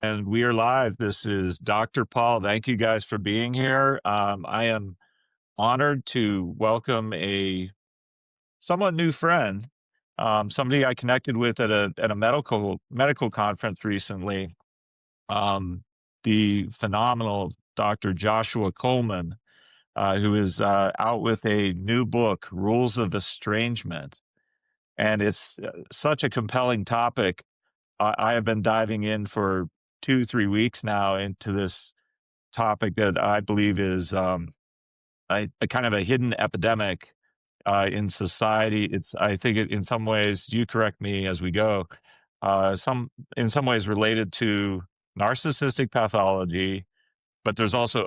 And we are live. This is Dr. Paul. Thank you guys for being here. I am honored to welcome a somewhat new friend, somebody I connected with at a medical conference recently. Um, the phenomenal Dr. Joshua Coleman, who is out with a new book, Rules of Estrangement, and it's such a compelling topic. I have been diving in for 2, 3 weeks now into this topic that I believe is a kind of a hidden epidemic in society. I think in some ways, you correct me as we go, in some ways related to narcissistic pathology, but there's also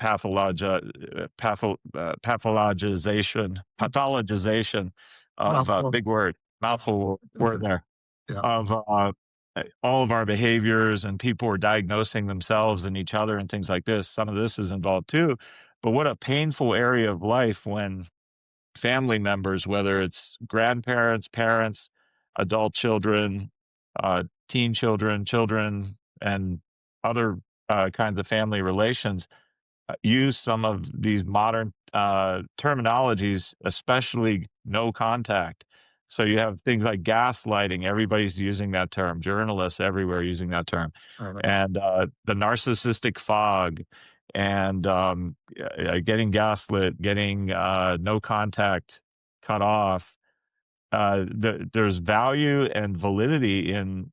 pathologization of Mouthful. big word, mouthful word there Yeah, of all of our behaviors, and people are diagnosing themselves and each other and things like this. Some of this is involved too. But what a painful area of life when family members, whether it's grandparents, parents, adult children, teen children, children, and other kinds of family relations, use some of these modern terminologies, especially no contact. So you have things like gaslighting. Everybody's using that term. Journalists everywhere using that term, alright. and the narcissistic fog, and getting gaslit, getting no contact cut off. There's value and validity in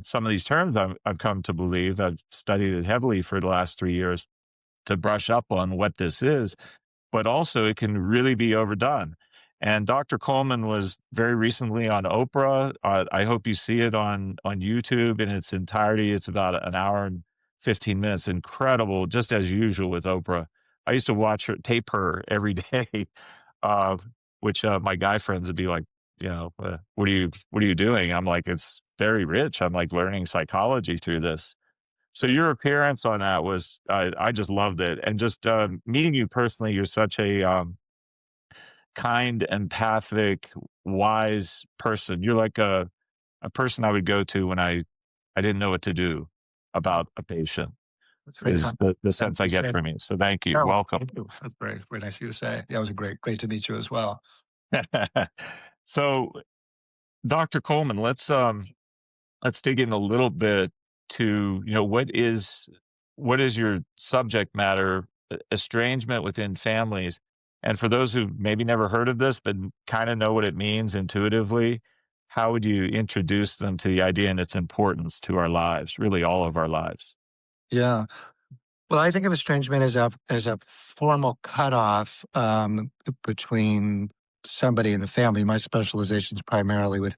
some of these terms. I've come to believe. I've studied it heavily for the last 3 years to brush up on what this is, but also it can really be overdone. And Dr. Coleman was very recently on Oprah. I hope you see it on YouTube in its entirety. It's about an hour and 15 minutes. Incredible, just as usual with Oprah. I used to watch her, tape her every day, uh, which my guy friends would be like, what are you doing? I'm like, it's very rich. I'm like learning psychology through this. So your appearance on that was, I just loved it, and just meeting you personally, you're such a kind, empathic, wise person. You're like a person I would go to when I didn't know what to do about a patient. That's very Is kind. the Thank sense I you, get sir. from you. So thank you. Oh, Welcome. thank you. That's very nice of you to say. Yeah, it was a great to meet you as well. So, Dr. Coleman, let's dig in a little bit to, what is your subject matter, estrangement within families. And for those who maybe never heard of this but kind of know what it means intuitively, how would you introduce them to the idea and its importance to our lives, really all of our lives? Yeah. Well, I think of estrangement as a formal cutoff, between somebody in the family. My specialization is primarily with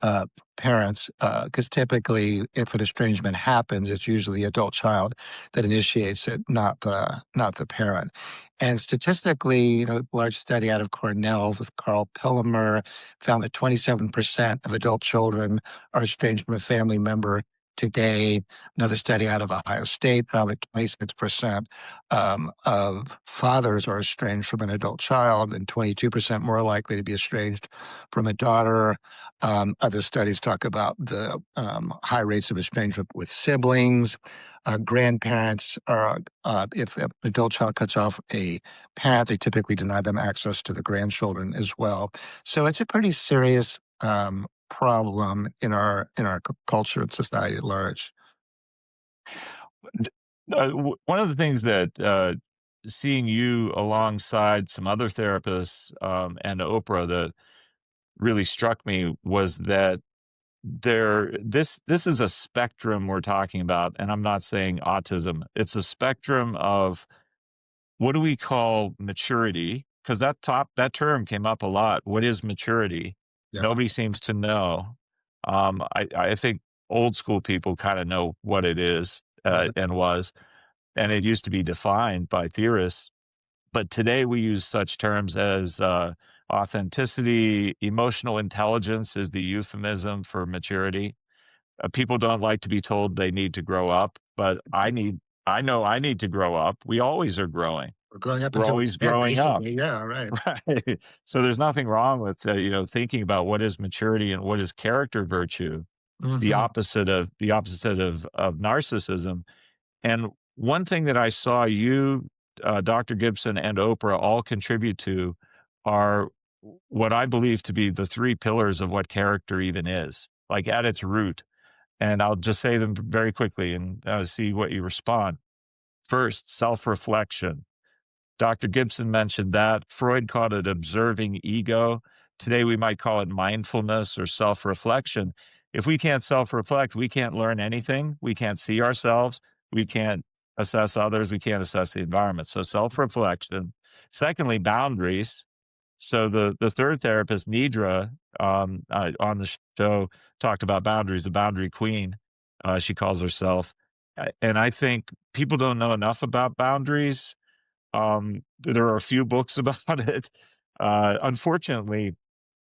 uh, parents, because typically, if an estrangement happens, it's usually the adult child that initiates it, not the parent. And statistically, a large study out of Cornell with Carl Pillemer found that 27% of adult children are estranged from a family member today. Another study out of Ohio State found that 26% of fathers are estranged from an adult child, and 22% more likely to be estranged from a daughter. Other studies talk about the high rates of estrangement with siblings. Grandparents are, if an adult child cuts off a parent, they typically deny them access to the grandchildren as well. So it's a pretty serious problem in our culture and society at large. One of the things that seeing you alongside some other therapists and Oprah that really struck me was that this is a spectrum we're talking about, and I'm not saying autism. It's a spectrum of what do we call maturity? Because that term came up a lot. What is maturity? Yeah. Nobody seems to know. I think old school people kind of know what it is Right. and was, and it used to be defined by theorists. But today we use such terms as authenticity, emotional intelligence is the euphemism for maturity. People don't like to be told they need to grow up, but I know I need to grow up. We always are growing. We're growing up We're until always yeah, growing up. basically, yeah, right. Right. So there's nothing wrong with, thinking about what is maturity and what is character virtue. Hmm. the opposite of narcissism. And one thing that I saw you, Dr. Gibson, and Oprah all contribute to are what I believe to be the three pillars of what character even is, like at its root. And I'll just say them very quickly and see what you respond. First, self reflection. Dr. Gibson mentioned that. Freud called it observing ego. Today, we might call it mindfulness or self reflection. If we can't self reflect, we can't learn anything. We can't see ourselves. We can't assess others. We can't assess the environment. So, self reflection. Secondly, boundaries. So, the third therapist, Nidra, on the show, talked about boundaries, the boundary queen, she calls herself. And I think people don't know enough about boundaries. There are a few books about it. Unfortunately,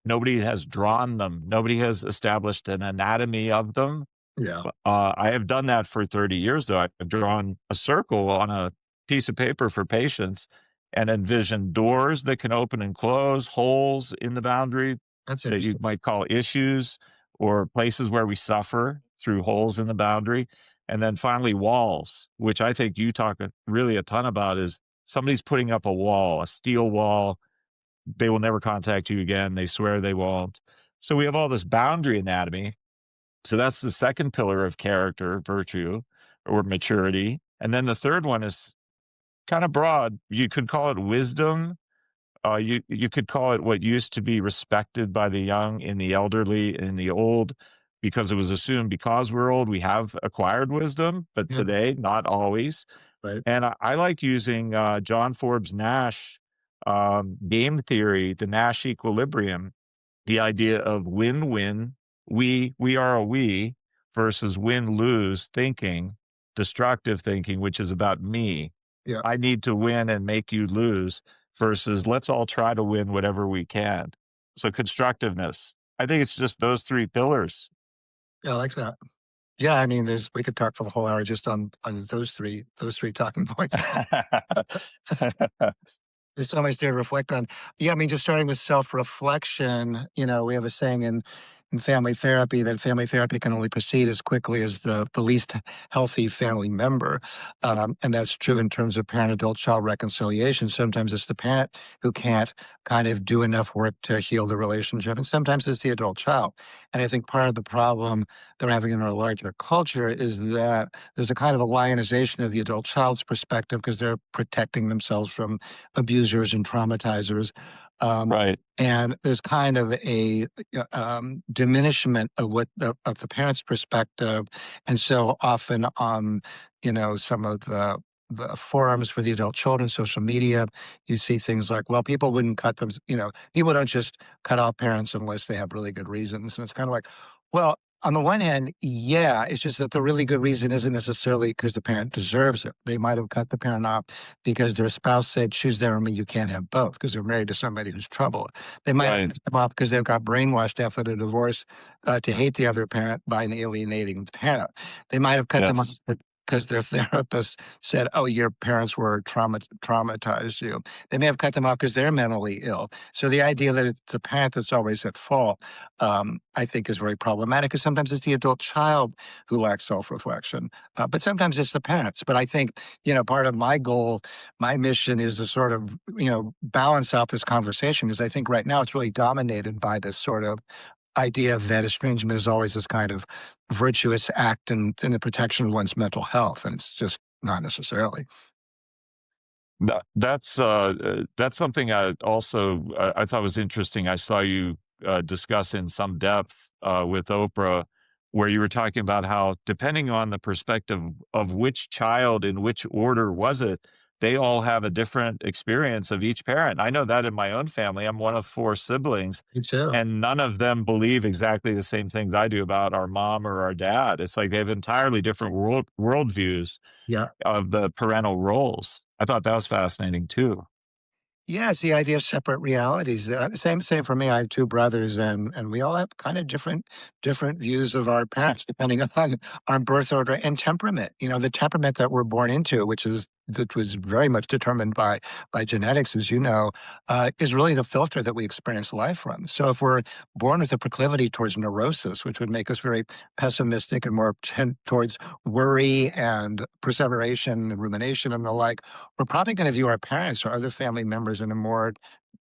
nobody has drawn them. Nobody has established an anatomy of them. Yeah, I have done that for 30 years, though. I've drawn a circle on a piece of paper for patients and envisioned doors that can open and close, holes in the boundary that's that you interesting. might call issues, or places where we suffer through holes in the boundary. And then finally, walls, which I think you talk really a ton about, is somebody's putting up a wall, a steel wall. They will never contact you again. They swear they won't. So we have all this boundary anatomy. So that's the second pillar of character, virtue, or maturity. And then the third one is kind of broad. You could call it wisdom. You could call it what used to be respected by the young in the elderly in the old, because it was assumed because we're old we have acquired wisdom, but Yeah, today not always. right. And I like using John Forbes Nash game theory, the Nash equilibrium, the idea of win-win, we are a we, versus win-lose thinking, destructive thinking, which is about me. Yeah, I need to win and make you lose, versus let's all try to win whatever we can. So constructiveness. I think it's just those three pillars. yeah, I like that. Yeah, I mean, we could talk for the whole hour just on those three talking points. There's so much there to reflect on. Yeah, I mean, just starting with self-reflection, we have a saying in family therapy that family therapy can only proceed as quickly as the least healthy family member. And that's true in terms of parent-adult child reconciliation. Sometimes it's the parent who can't kind of do enough work to heal the relationship, and sometimes it's the adult child. And I think part of the problem that we're having in our larger culture is that there's a kind of a lionization of the adult child's perspective because they're protecting themselves from abusers and traumatizers. Um, Right. and there's kind of a diminishment of of the parent's perspective, and so often on some of the forums for the adult children, social media, you see things like, well, people wouldn't cut them. People don't just cut off parents unless they have really good reasons, and it's kind of like, well, on the one hand, yeah, it's just that the really good reason isn't necessarily because the parent deserves it. They might have cut the parent off because their spouse said, choose them or me, you can't have both, because they're married to somebody who's troubled. They might have Right. cut them off because they've got brainwashed after the divorce to hate the other parent by an alienating parent. They might have cut them off Yes. because their therapist said, oh, your parents were traumatized you. They may have cut them off because they're mentally ill. So the idea that it's the parent that's always at fault, I think, is very problematic, because sometimes it's the adult child who lacks self-reflection, but sometimes it's the parents. But I think, part of my goal, my mission is to sort of, balance out this conversation, because I think right now it's really dominated by this sort of idea that estrangement is always this kind of virtuous act in the protection of one's mental health, and it's just not necessarily. That's something I thought was interesting. I saw you discuss in some depth with Oprah, where you were talking about how, depending on the perspective of which child in which order was it, they all have a different experience of each parent. I know that in my own family. I'm one of four siblings, Me too. and none of them believe exactly the same things I do about our mom or our dad. It's like they have entirely different worldviews Yeah. of the parental roles. I thought that was fascinating too. Yeah, it's the idea of separate realities. Same for me. I have two brothers, and we all have kind of different views of our parents depending on our birth order and temperament. The temperament that we're born into, which is that was very much determined by genetics, as you know, is really the filter that we experience life from. So if we're born with a proclivity towards neurosis, which would make us very pessimistic and more tend towards worry and perseveration and rumination and the like, we're probably going to view our parents or other family members in a more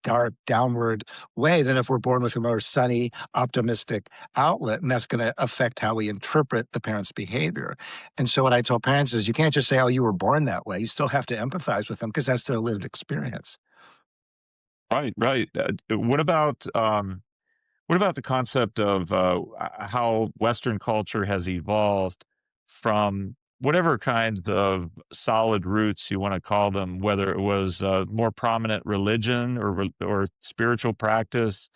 dark, downward way than if we're born with a more sunny, optimistic outlet. And that's going to affect how we interpret the parent's behavior. And so, what I tell parents is you can't just say, oh, you were born that way. You still have to empathize with them because that's their lived experience. Right, right. What about the concept of how Western culture has evolved from whatever kind of solid roots you want to call them, whether it was more prominent religion or spiritual practice,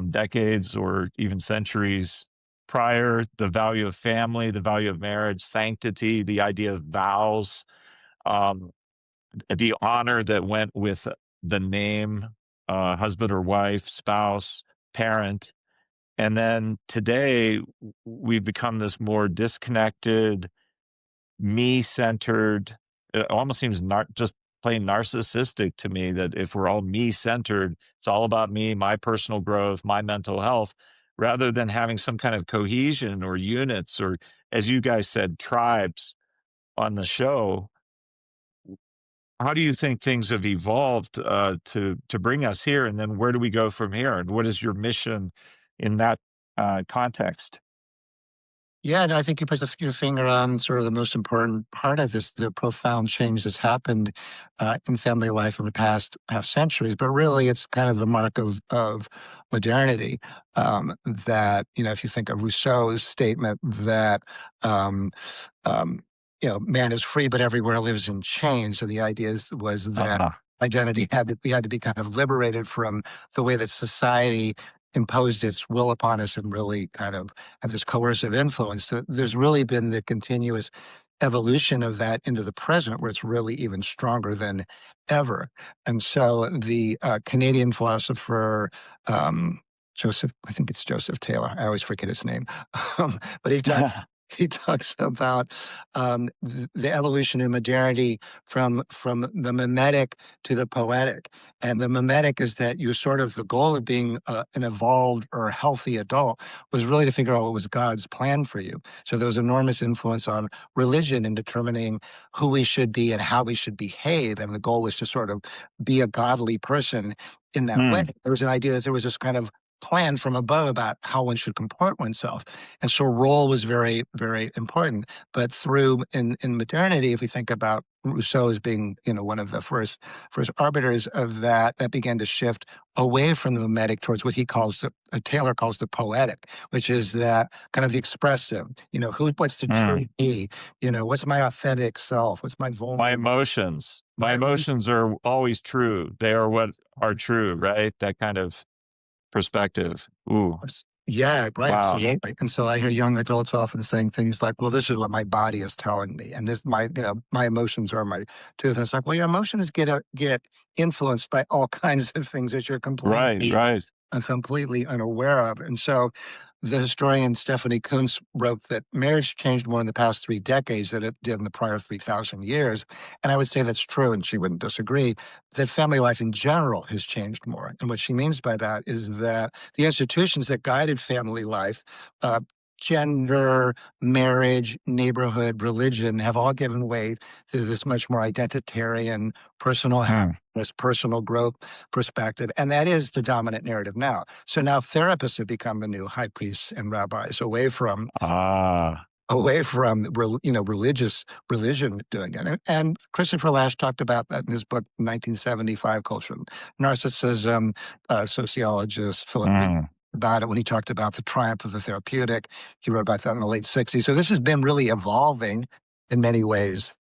decades or even centuries prior, the value of family, the value of marriage, sanctity, the idea of vows, um, the honor that went with the name, husband or wife, spouse, parent. And then today, we've become this more disconnected, me-centered. It almost seems just plain narcissistic to me that if we're all me-centered, it's all about me, my personal growth, my mental health, rather than having some kind of cohesion or units or, as you guys said, tribes on the show. How do you think things have evolved to bring us here, and then where do we go from here? And what is your mission in that context? Yeah, no, I think you put your finger on sort of the most important part of this, the profound change that's happened in family life in the past half centuries. But really, it's kind of the mark of modernity. That if you think of Rousseau's statement that um, um, man is free, but everywhere lives in chains. So the was that Uh, identity we had to be kind of liberated from the way that society imposed its will upon us and really kind of have this coercive influence. There's really been the continuous evolution of that into the present, where it's really even stronger than ever. And so the Canadian philosopher Joseph, I think it's Joseph Taylor. I always forget his name, but he talks about the evolution in modernity from the mimetic to the poetic. And the mimetic is that you sort of the goal of being an evolved or healthy adult was really to figure out what was God's plan for you. So there was enormous influence on religion in determining who we should be and how we should behave. And the goal was to sort of be a godly person in that way. mm, There was an idea that there was this kind of plan from above about how one should comport oneself. And so role was very, very important. But through in modernity, if we think about Rousseau as being, one of the first arbiters of that, that began to shift away from the mimetic towards what he calls Taylor calls the poetic, which is that kind of the expressive, what's the mm. true me, what's my authentic self, what's my My vulnerable, emotions. My my emotions are always true. They are what are true, right? That kind of perspective. Ooh, Yeah, right, wow. absolutely. And so I hear young adults often saying things like, "Well, this is what my body is telling me, and this my emotions are my truth." And it's like, well, your emotions get influenced by all kinds of things that you're Right, completely right. completely unaware of. And so the historian Stephanie Kuntz wrote that marriage changed more in the past 3 decades than it did in the prior 3,000 years. And I would say that's true, and she wouldn't disagree, that family life in general has changed more. And what she means by that is that the institutions that guided family life, uh, gender, marriage, neighborhood, religion, have all given way to this much more identitarian, personal Mm. happiness, personal growth perspective. And that is the dominant narrative now. So now therapists have become the new high priests and rabbis Ah, religious religion doing it. And Christopher Lasch talked about that in his book, 1975 Culture and Narcissism, sociologist Philip mm. about it when he talked about the triumph of the therapeutic. He wrote about that in the late 60s. So this has been really evolving in many ways,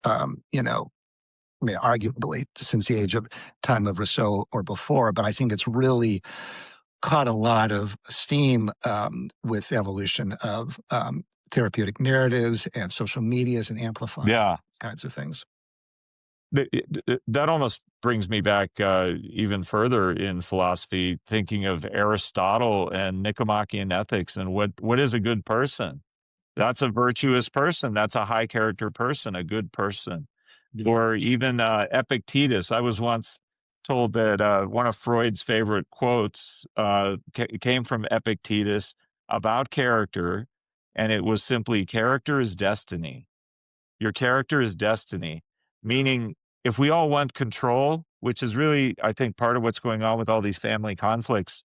I mean, arguably since the age of time of Rousseau or before, but I think it's really caught a lot of steam with the evolution of therapeutic narratives and social medias and amplifying Yeah. kinds of things. That almost brings me back even further in philosophy, thinking of Aristotle and Nicomachean ethics and what is a good person. That's a virtuous person. That's a high character person, a good person. or even Epictetus. I was once told that one of Freud's favorite quotes came from Epictetus about character, and it was simply, "Character is destiny." Your character is destiny, meaning if we all want control, which is really, I think, part of what's going on with all these family conflicts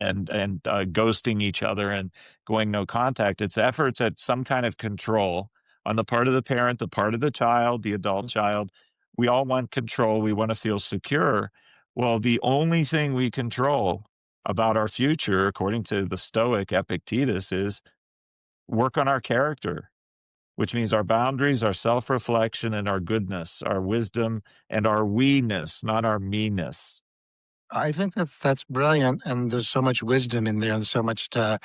and ghosting each other and going no contact. It's efforts at some kind of control on the part of the parent, the part of the child, the adult child. We all want control. We want to feel secure. Well, the only thing we control about our future, according to the Stoic Epictetus, is work on our character, which means our boundaries, our self reflection, and our goodness, our wisdom, and our we ness, not our me ness. I think that's brilliant, and there's so much wisdom in there, and so much to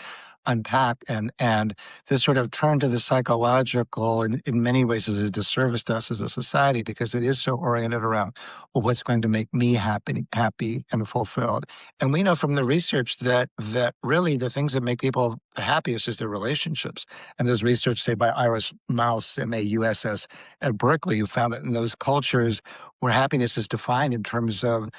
unpack, and this sort of turn to the psychological in many ways is a disservice to us as a society because it is so oriented around, well, what's going to make me happy and fulfilled. And we know from the research that really the things that make people the happiest is their relationships. And there's research, say, by Iris Mauss, Mauss, at Berkeley, who found that in those cultures where happiness is defined in terms of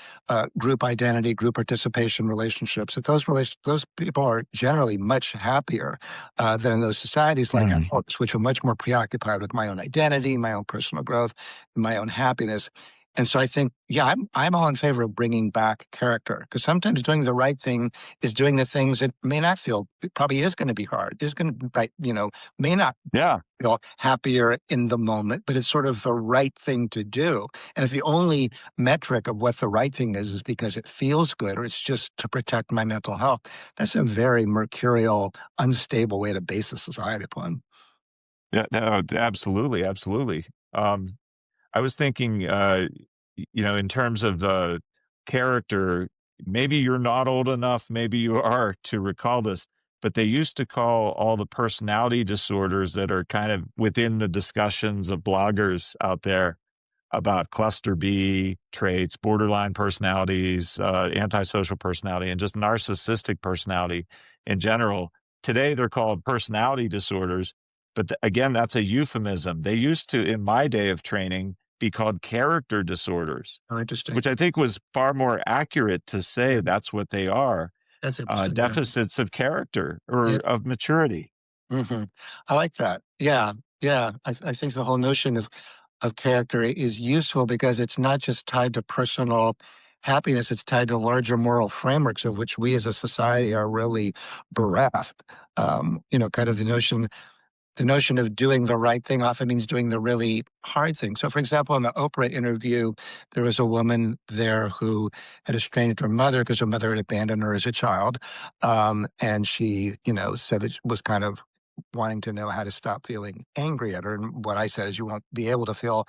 group identity, group participation, relationships, that those people are generally much happier than in those societies like Mm. ours, which are much more preoccupied with my own identity, my own personal growth, my own happiness. And so I think, yeah, I'm all in favor of bringing back character because sometimes doing the right thing is doing the things that may not feel, it probably is going to be hard. Is going to, may not Yeah. feel happier in the moment, but it's sort of the right thing to do. And if the only metric of what the right thing is because it feels good or it's just to protect my mental health, that's a very mercurial, unstable way to base a society upon. Yeah, no, absolutely, absolutely. I was thinking, in terms of the character, maybe you're not old enough, maybe you are to recall this, but they used to call all the personality disorders that are kind of within the discussions of bloggers out there about cluster B traits, borderline personalities, antisocial personality, and just narcissistic personality in general. Today, they're called personality disorders. But again, that's a euphemism. They used to, in my day of training, be called character disorders, Oh, interesting. which I think was far more accurate to say Mhm. that's what they are, That's interesting. Yeah. deficits of character or Yeah. of maturity. I like that. Yeah. Yeah. I think the whole notion of character is useful because it's not just tied to personal happiness, it's tied to larger moral frameworks of which we as a society are really bereft. Kind of the notion of doing the right thing often means doing the really hard thing. So, for example, in the Oprah interview, there was a woman there who had estranged her mother because her mother had abandoned her as a child. And she, said that she was kind of wanting to know how to stop feeling angry at her. And what I said is, you won't be able to feel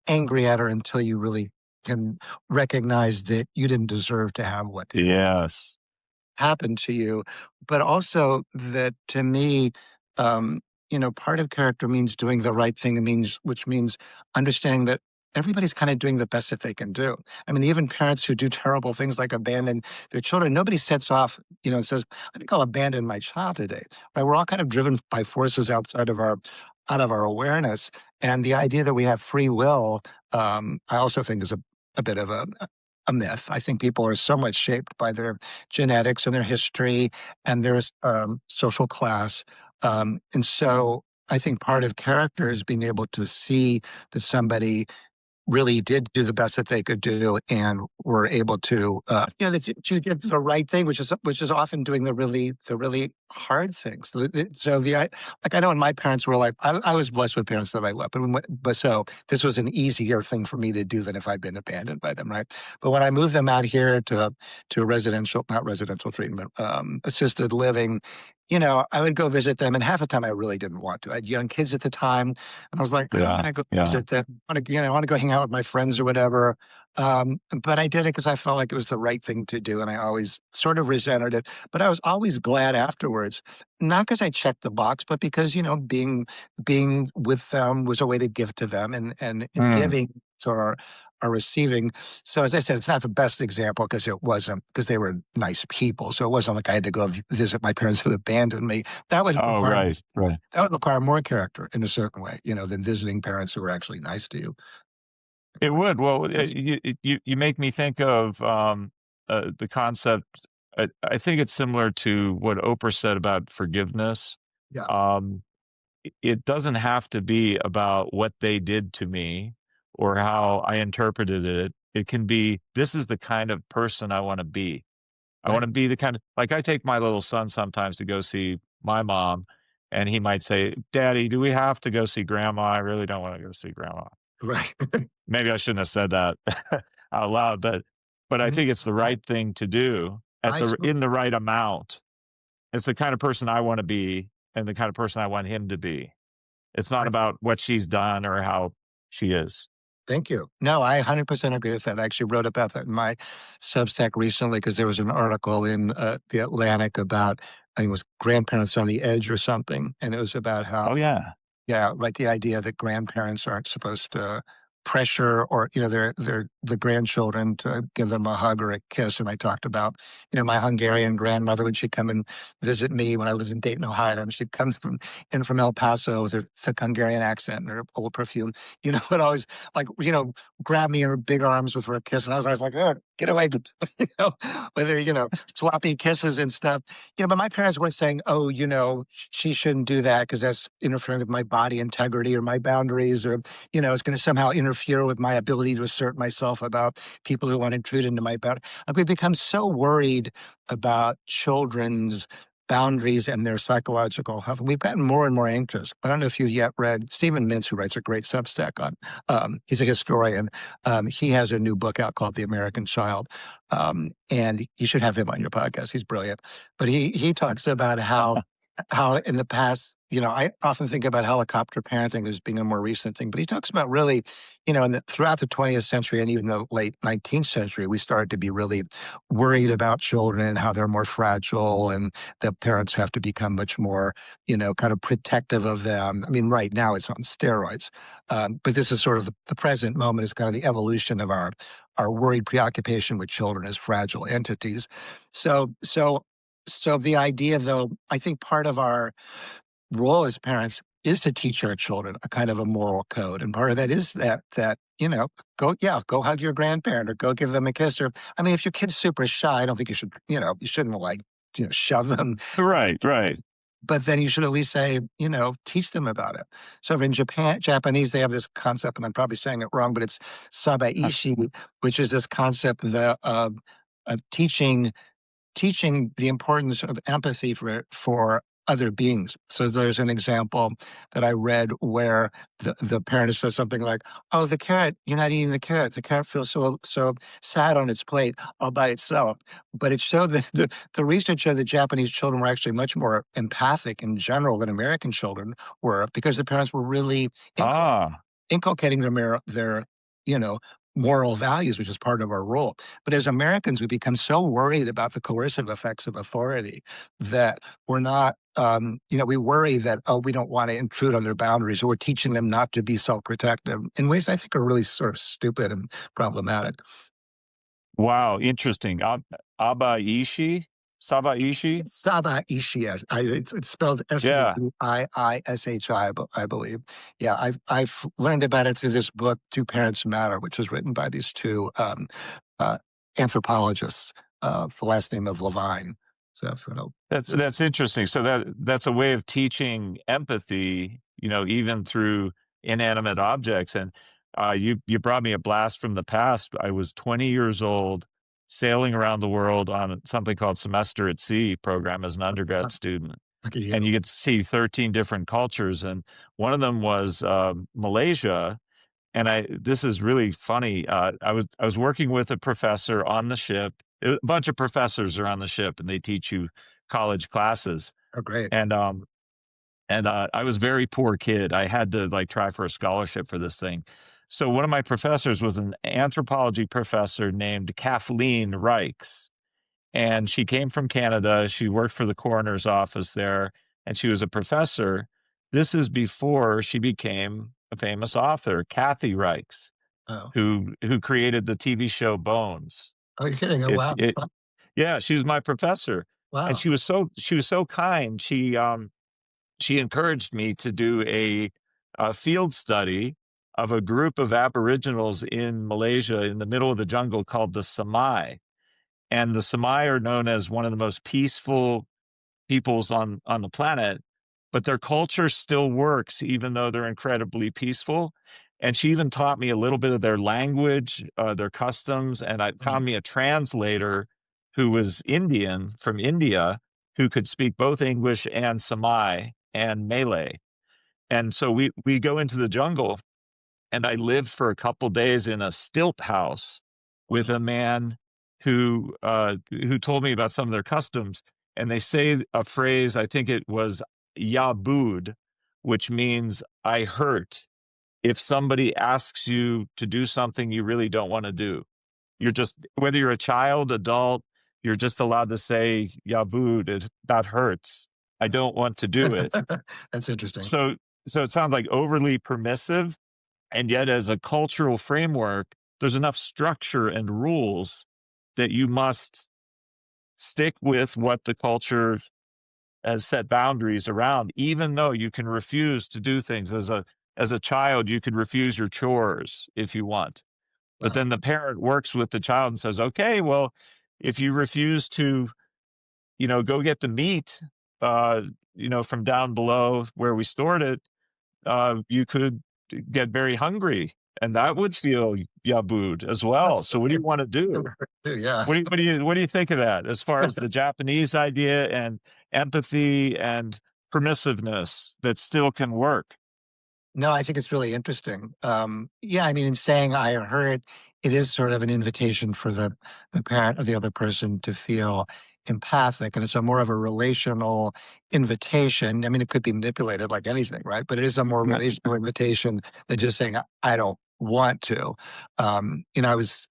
angry at her until you really can recognize that you didn't deserve to have what Yes. happened to you, but also that to me, um, part of character means doing the right thing. Which means understanding that everybody's kind of doing the best that they can do. I mean, even parents who do terrible things like abandon their children, nobody sets off, and says, "I think I'll abandon my child today." Right? We're all kind of driven by forces out of our awareness, and the idea that we have free will, I also think is a bit of a myth. I think people are so much shaped by their genetics and their history and their social class. And so I think part of character is being able to see that somebody really did do the best that they could do and were able to, to get the right thing, which is often doing the really hard things. Like I know when my parents were like, I was blessed with parents that I loved, but so this was an easier thing for me to do than if I'd been abandoned by them, right? But when I moved them out here to a not residential treatment, assisted living, I would go visit them, and half the time I really didn't want to. I had young kids at the time, and I was like, I'm Yeah. gonna go Yeah. visit them. I want to go hang out with my friends or whatever. But I did it because I felt like it was the right thing to do, and I always sort of resented it. But I was always glad afterwards, not because I checked the box, but because being with them was a way to give to them, and in Mm. giving or receiving. So as I said, it's not the best example because it wasn't because they were nice people. So it wasn't like I had to go visit my parents who abandoned me. That would Oh, require right. Right. that would require more character in a certain way, than visiting parents who were actually nice to you. It would. Well, you make me think of the concept. I think it's similar to what Oprah said about forgiveness. Yeah, Um, it doesn't have to be about what they did to me or how I interpreted it. It can be, this is the kind of person I want to be. I want right, to be the kind of, like, I take my little son sometimes to go see my mom, and he might say, Daddy, do we have to go see grandma? I really don't want to go see grandma. right. Maybe I shouldn't have said that out loud, but I Mhm. think it's the I, right thing to do at I the so in the right amount. It's the kind of person I wanna be and the kind of person I want him to be. It's not I about what she's done or how she is. thank you. No, I 100% agree with that. I actually wrote about that in my Substack recently because there was an article in the Atlantic about, I think it was grandparents on the edge or something, and it was about how, Oh, yeah. yeah, like the idea that grandparents aren't supposed to pressure or, their the grandchildren to give them a hug or a kiss. And I talked about, my Hungarian grandmother when she'd come and visit me when I was in Dayton, Ohio, and she'd come from El Paso with her thick Hungarian accent and her old perfume, would always like, grab me in her big arms with her a kiss. And I was always like, oh, get away, you know, whether, swapping kisses and stuff. But my parents weren't saying, "Oh, she shouldn't do that because that's interfering with my body integrity or my boundaries, or it's going to somehow interfere with my ability to assert myself about people who want to intrude into my boundary." Like we become so worried about children's boundaries and their psychological health. We've gotten more and more anxious. I don't know if you've yet read Stephen Mintz, who writes a great Substack on. He's a historian. He has a new book out called The American Child, and you should have him on your podcast. He's brilliant. But he talks about how in the past, I often think about helicopter parenting as being a more recent thing, but he talks about really, throughout the 20th century and even the late 19th century, we started to be really worried about children and how they're more fragile and that parents have to become much more, kind of protective of them. I mean, right now it's on steroids. But this is sort of the present moment is kind of the evolution of our worried preoccupation with children as fragile entities. So, so so the idea, though, I think part of our role as parents is to teach our children a kind of a moral code, and part of that is that go hug your grandparent or go give them a kiss. Or I mean, if your kid's super shy, I don't think you shouldn't like shove them, Right, right. but then you should at least say teach them about it. So in Japanese, they have this concept, and I'm probably saying it wrong, but it's sabaishi, which is this concept that of teaching the importance of empathy for other beings. So there's an example that I read where the parent says something like, "Oh, the carrot, you're not eating the carrot. The carrot feels so sad on its plate all by itself." But it showed that the research showed that Japanese children were actually much more empathic in general than American children were because the parents were really Ah, inculcating their you know moral values, which is part of our role. But as Americans, we become so worried about the coercive effects of authority that we're not. We worry that we don't want to intrude on their boundaries, or we're teaching them not to be self-protective in ways I think are really sort of stupid and problematic. wow, interesting. Abaishi? Sabaishi? Saba Ishias. It's spelled Yeah. Saiishi, I believe. Yeah, I've learned about it through this book, Two Parents Matter, which was written by these two uh, anthropologists. The last name of Levine. So, That's interesting. So that's a way of teaching empathy, even through inanimate objects. And you brought me a blast from the past. I was 20 years old, sailing around the world on something called Semester at Sea program as an undergrad student, look at and you. you get to see 13 different cultures. And one of them was Malaysia. And this is really funny. I was working with a professor on the ship. A bunch of professors are on the ship, and they teach you college classes. Oh, great. And I was a very poor kid. I had to like try for a scholarship for this thing. So one of my professors was an anthropology professor named Kathleen Reichs, and she came from Canada. She worked for the coroner's office there, and she was a professor. This is before she became a famous author, Kathy Reichs, Oh, who created the TV show Bones. oh, you're kidding? Oh, If wow. it Yeah, she was my professor, and Wow. she was so kind. She encouraged me to do a field study of a group of aboriginals in Malaysia in the middle of the jungle called the Samai. And the Samai are known as one of the most peaceful peoples on the planet, but their culture still works even though they're incredibly peaceful. And she even taught me a little bit of their language, their customs, and I found me a translator who was Indian from India who could speak both English and Samai and Malay. And so we go into the jungle, and I lived for a couple days in a stilt house with a man who told me about some of their customs. And they say a phrase, I think it was "yabud," which means "I hurt." If somebody asks you to do something you really don't want to do, you're just, whether you're a child, adult, you're just allowed to say "yabud." That hurts. I don't want to do it. That's interesting. So, so it sounds like overly permissive, and yet, as a cultural framework, there's enough structure and rules that you must stick with what the culture has set boundaries around, even though you can refuse to do things. As a child, you could refuse your chores if you want. But Wow. then the parent works with the child and says, okay, well, if you refuse to, go get the meat, uh, from down below where we stored it, you could get very hungry, and that would feel yabud as well. So what do you want to do? Yeah. What do you think of that as far as the Japanese idea and empathy and permissiveness that still can work? No, I think it's really interesting. Yeah, I mean, in saying I heard, it is sort of an invitation for the parent or the other person to feel empathic, and it's a more of a relational invitation. I mean, it could be manipulated like anything, right? But it is a more Yeah. relational invitation than just saying I don't want to. I was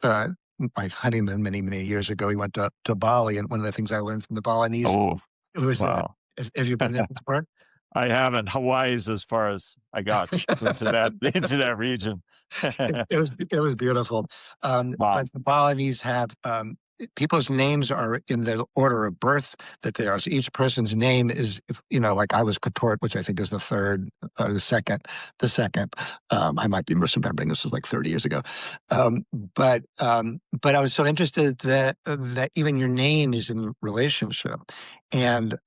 my honeymoon many years ago. We went to Bali, and one of the things I learned from the Balinese Oh, was that. wow. Have you been there before? I haven't. Hawaii's as far as I got into that into that region. It was beautiful. Wow. But the Balinese have people's names are in the order of birth that they are. So each person's name is, like I was Katort, which I think is the third or the second. The second. I might be misremembering. This was like 30 years ago. But I was so interested that even your name is in relationship, and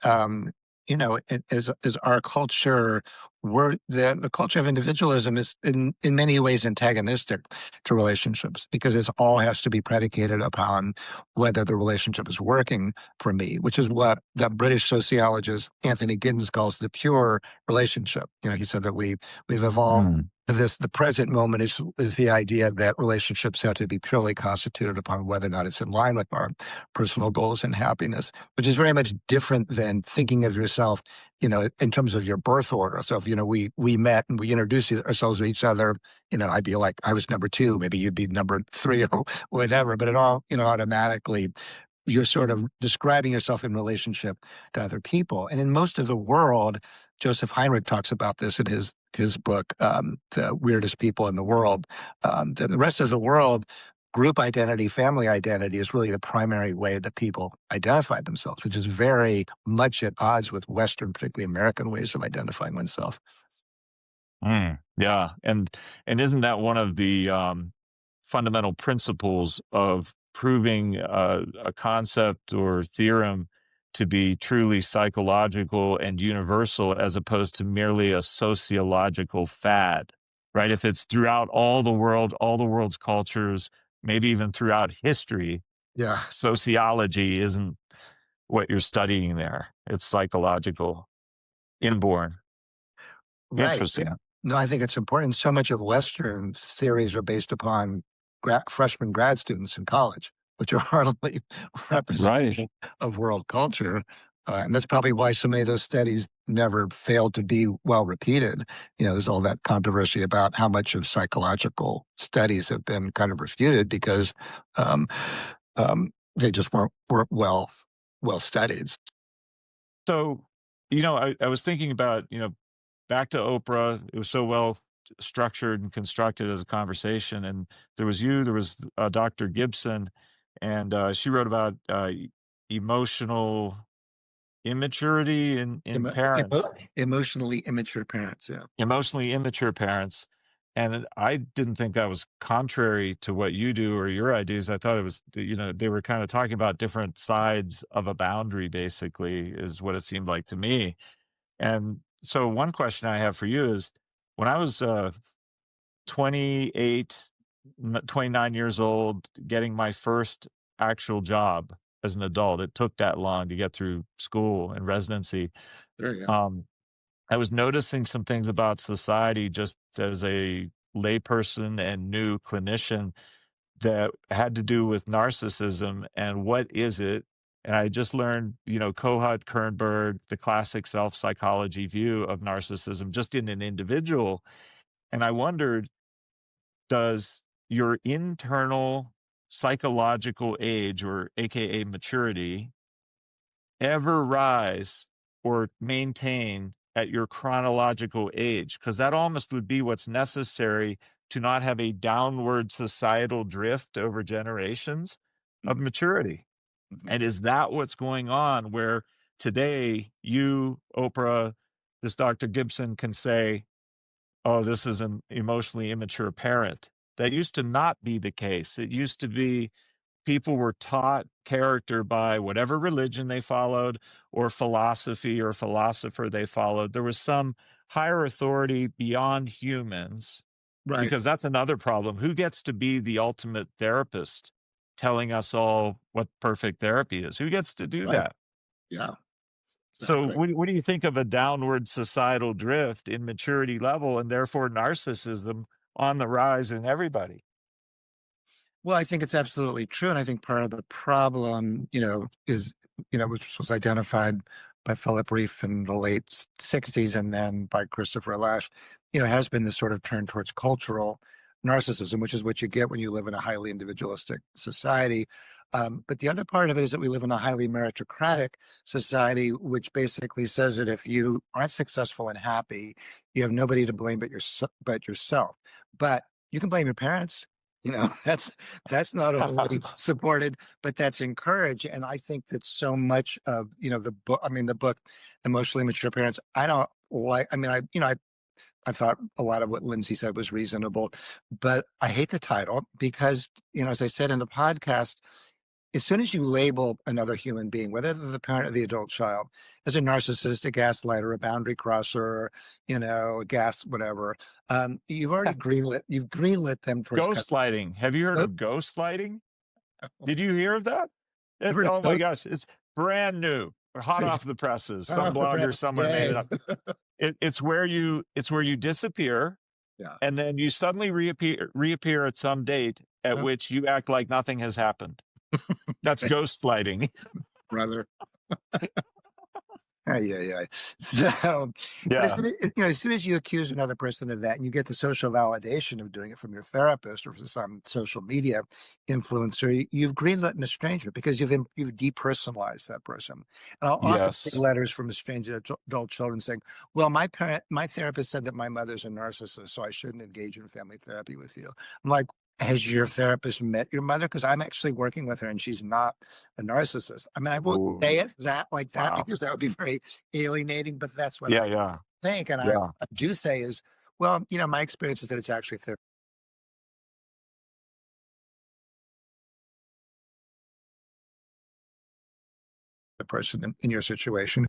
as our culture, the culture of individualism is in many ways antagonistic to relationships because it all has to be predicated upon whether the relationship is working for me, which is what the British sociologist Anthony Giddens calls the pure relationship. He said that we've evolved Mm. the present moment is the idea that relationships have to be purely constituted upon whether or not it's in line with our personal goals and happiness, which is very much different than thinking of yourself, in terms of your birth order. So if, we met and we introduced ourselves to each other, I'd be like, I was number two, maybe you'd be number three or whatever, but it all, automatically you're sort of describing yourself in relationship to other people. And in most of the world, Joseph Heinrich talks about this in his book, The Weirdest People in the World. The rest of the world, group identity, family identity is really the primary way that people identify themselves, which is very much at odds with Western, particularly American ways of identifying oneself. Yeah, and isn't that one of the fundamental principles of proving a concept or theorem to be truly psychological and universal, as opposed to merely a sociological fad, right? If it's throughout all the world, all the world's cultures, maybe even throughout history, Yeah. sociology isn't what you're studying there. It's psychological, inborn. Right. Interesting. No, I think it's important. So much of Western theories are based upon freshman grad students in college, which are hardly Right. representative of world culture. And that's probably why so many of those studies never failed to be well repeated. There's all that controversy about how much of psychological studies have been kind of refuted because um, they just weren't well studied. So, I was thinking about, back to Oprah. It was so well structured and constructed as a conversation. And there was you, there was Dr. Gibson, and she wrote about emotional immaturity in Emotionally parents, immature parents. Yeah. emotionally immature parents. And I didn't think that was contrary to what you do or your ideas. I thought it was, they were kind of talking about different sides of a boundary, basically, is what it seemed like to me. And so, one question I have for you is, when I was 28, 29 years old, getting my first actual job as an adult, it took that long to get through school and residency. There you go. Um, I was noticing some things about society just as a layperson and new clinician that had to do with narcissism and what is it. And I just learned, Kohut Kernberg, the classic self psychology view of narcissism just in an individual. And I wondered, does your internal psychological age, or AKA maturity, ever rise or maintain at your chronological age? Because that almost would be what's necessary to not have a downward societal drift over generations of Mhm, maturity. mhm. And is that what's going on where today you, Oprah, this Dr. Gibson can say, oh, this is an emotionally immature parent? That used to not be the case. It used to be people were taught character by whatever religion they followed or philosophy or philosopher they followed. There was some higher authority beyond humans, Right, because that's another problem. Who gets to be the ultimate therapist telling us all what perfect therapy is? Who gets to do right. that? Yeah, So, exactly. what do you think of a downward societal drift in maturity level and therefore narcissism on the rise in everybody? Well, I think it's absolutely true. And I think part of the problem, is, which was identified by Philip Reef in the late 60s and then by Christopher Lasch, has been this sort of turn towards cultural narcissism, which is what you get when you live in a highly individualistic society. But the other part of it is that we live in a highly meritocratic society, which basically says that if you aren't successful and happy, you have nobody to blame but yourself. But you can blame your parents. That's not only supported, but that's encouraged. And I think that so much of, the book, the book, Emotionally Mature Parents, I don't like, I thought a lot of what Lindsay said was reasonable, but I hate the title because, as I said in the podcast, as soon as you label another human being, whether they're the parent or the adult child, as a narcissist, a gaslighter, a boundary crosser, a whatever, you've greenlit them towards Ghostlighting. Have you heard uh, of ghostlighting? Did you hear of that? Never Oh my know. gosh, it's brand new, hot off the presses. Right Some off the blogger breath. somewhere made it Yay. up. It's where you disappear Yeah. and then you suddenly reappear at some date at Well, which you act like nothing has happened. That's ghostlighting. brother. Yeah, yeah. So, but Yeah. as soon as you accuse another person of that, and you get the social validation of doing it from your therapist or from some social media influencer, you've greenlit an estrangement because you've depersonalized that person. And I'll often get Yes. letters from estranged adult children saying, "Well, my therapist said that my mother's a narcissist, so I shouldn't engage in family therapy with you." I'm like, has your therapist met your mother? Because I'm actually working with her, and she's not a narcissist. I won't Ooh. say it like that Wow. because that would be very alienating, but that's what Yeah, I yeah. think. And I Yeah. do say is, well, my experience is that it's actually the person in your situation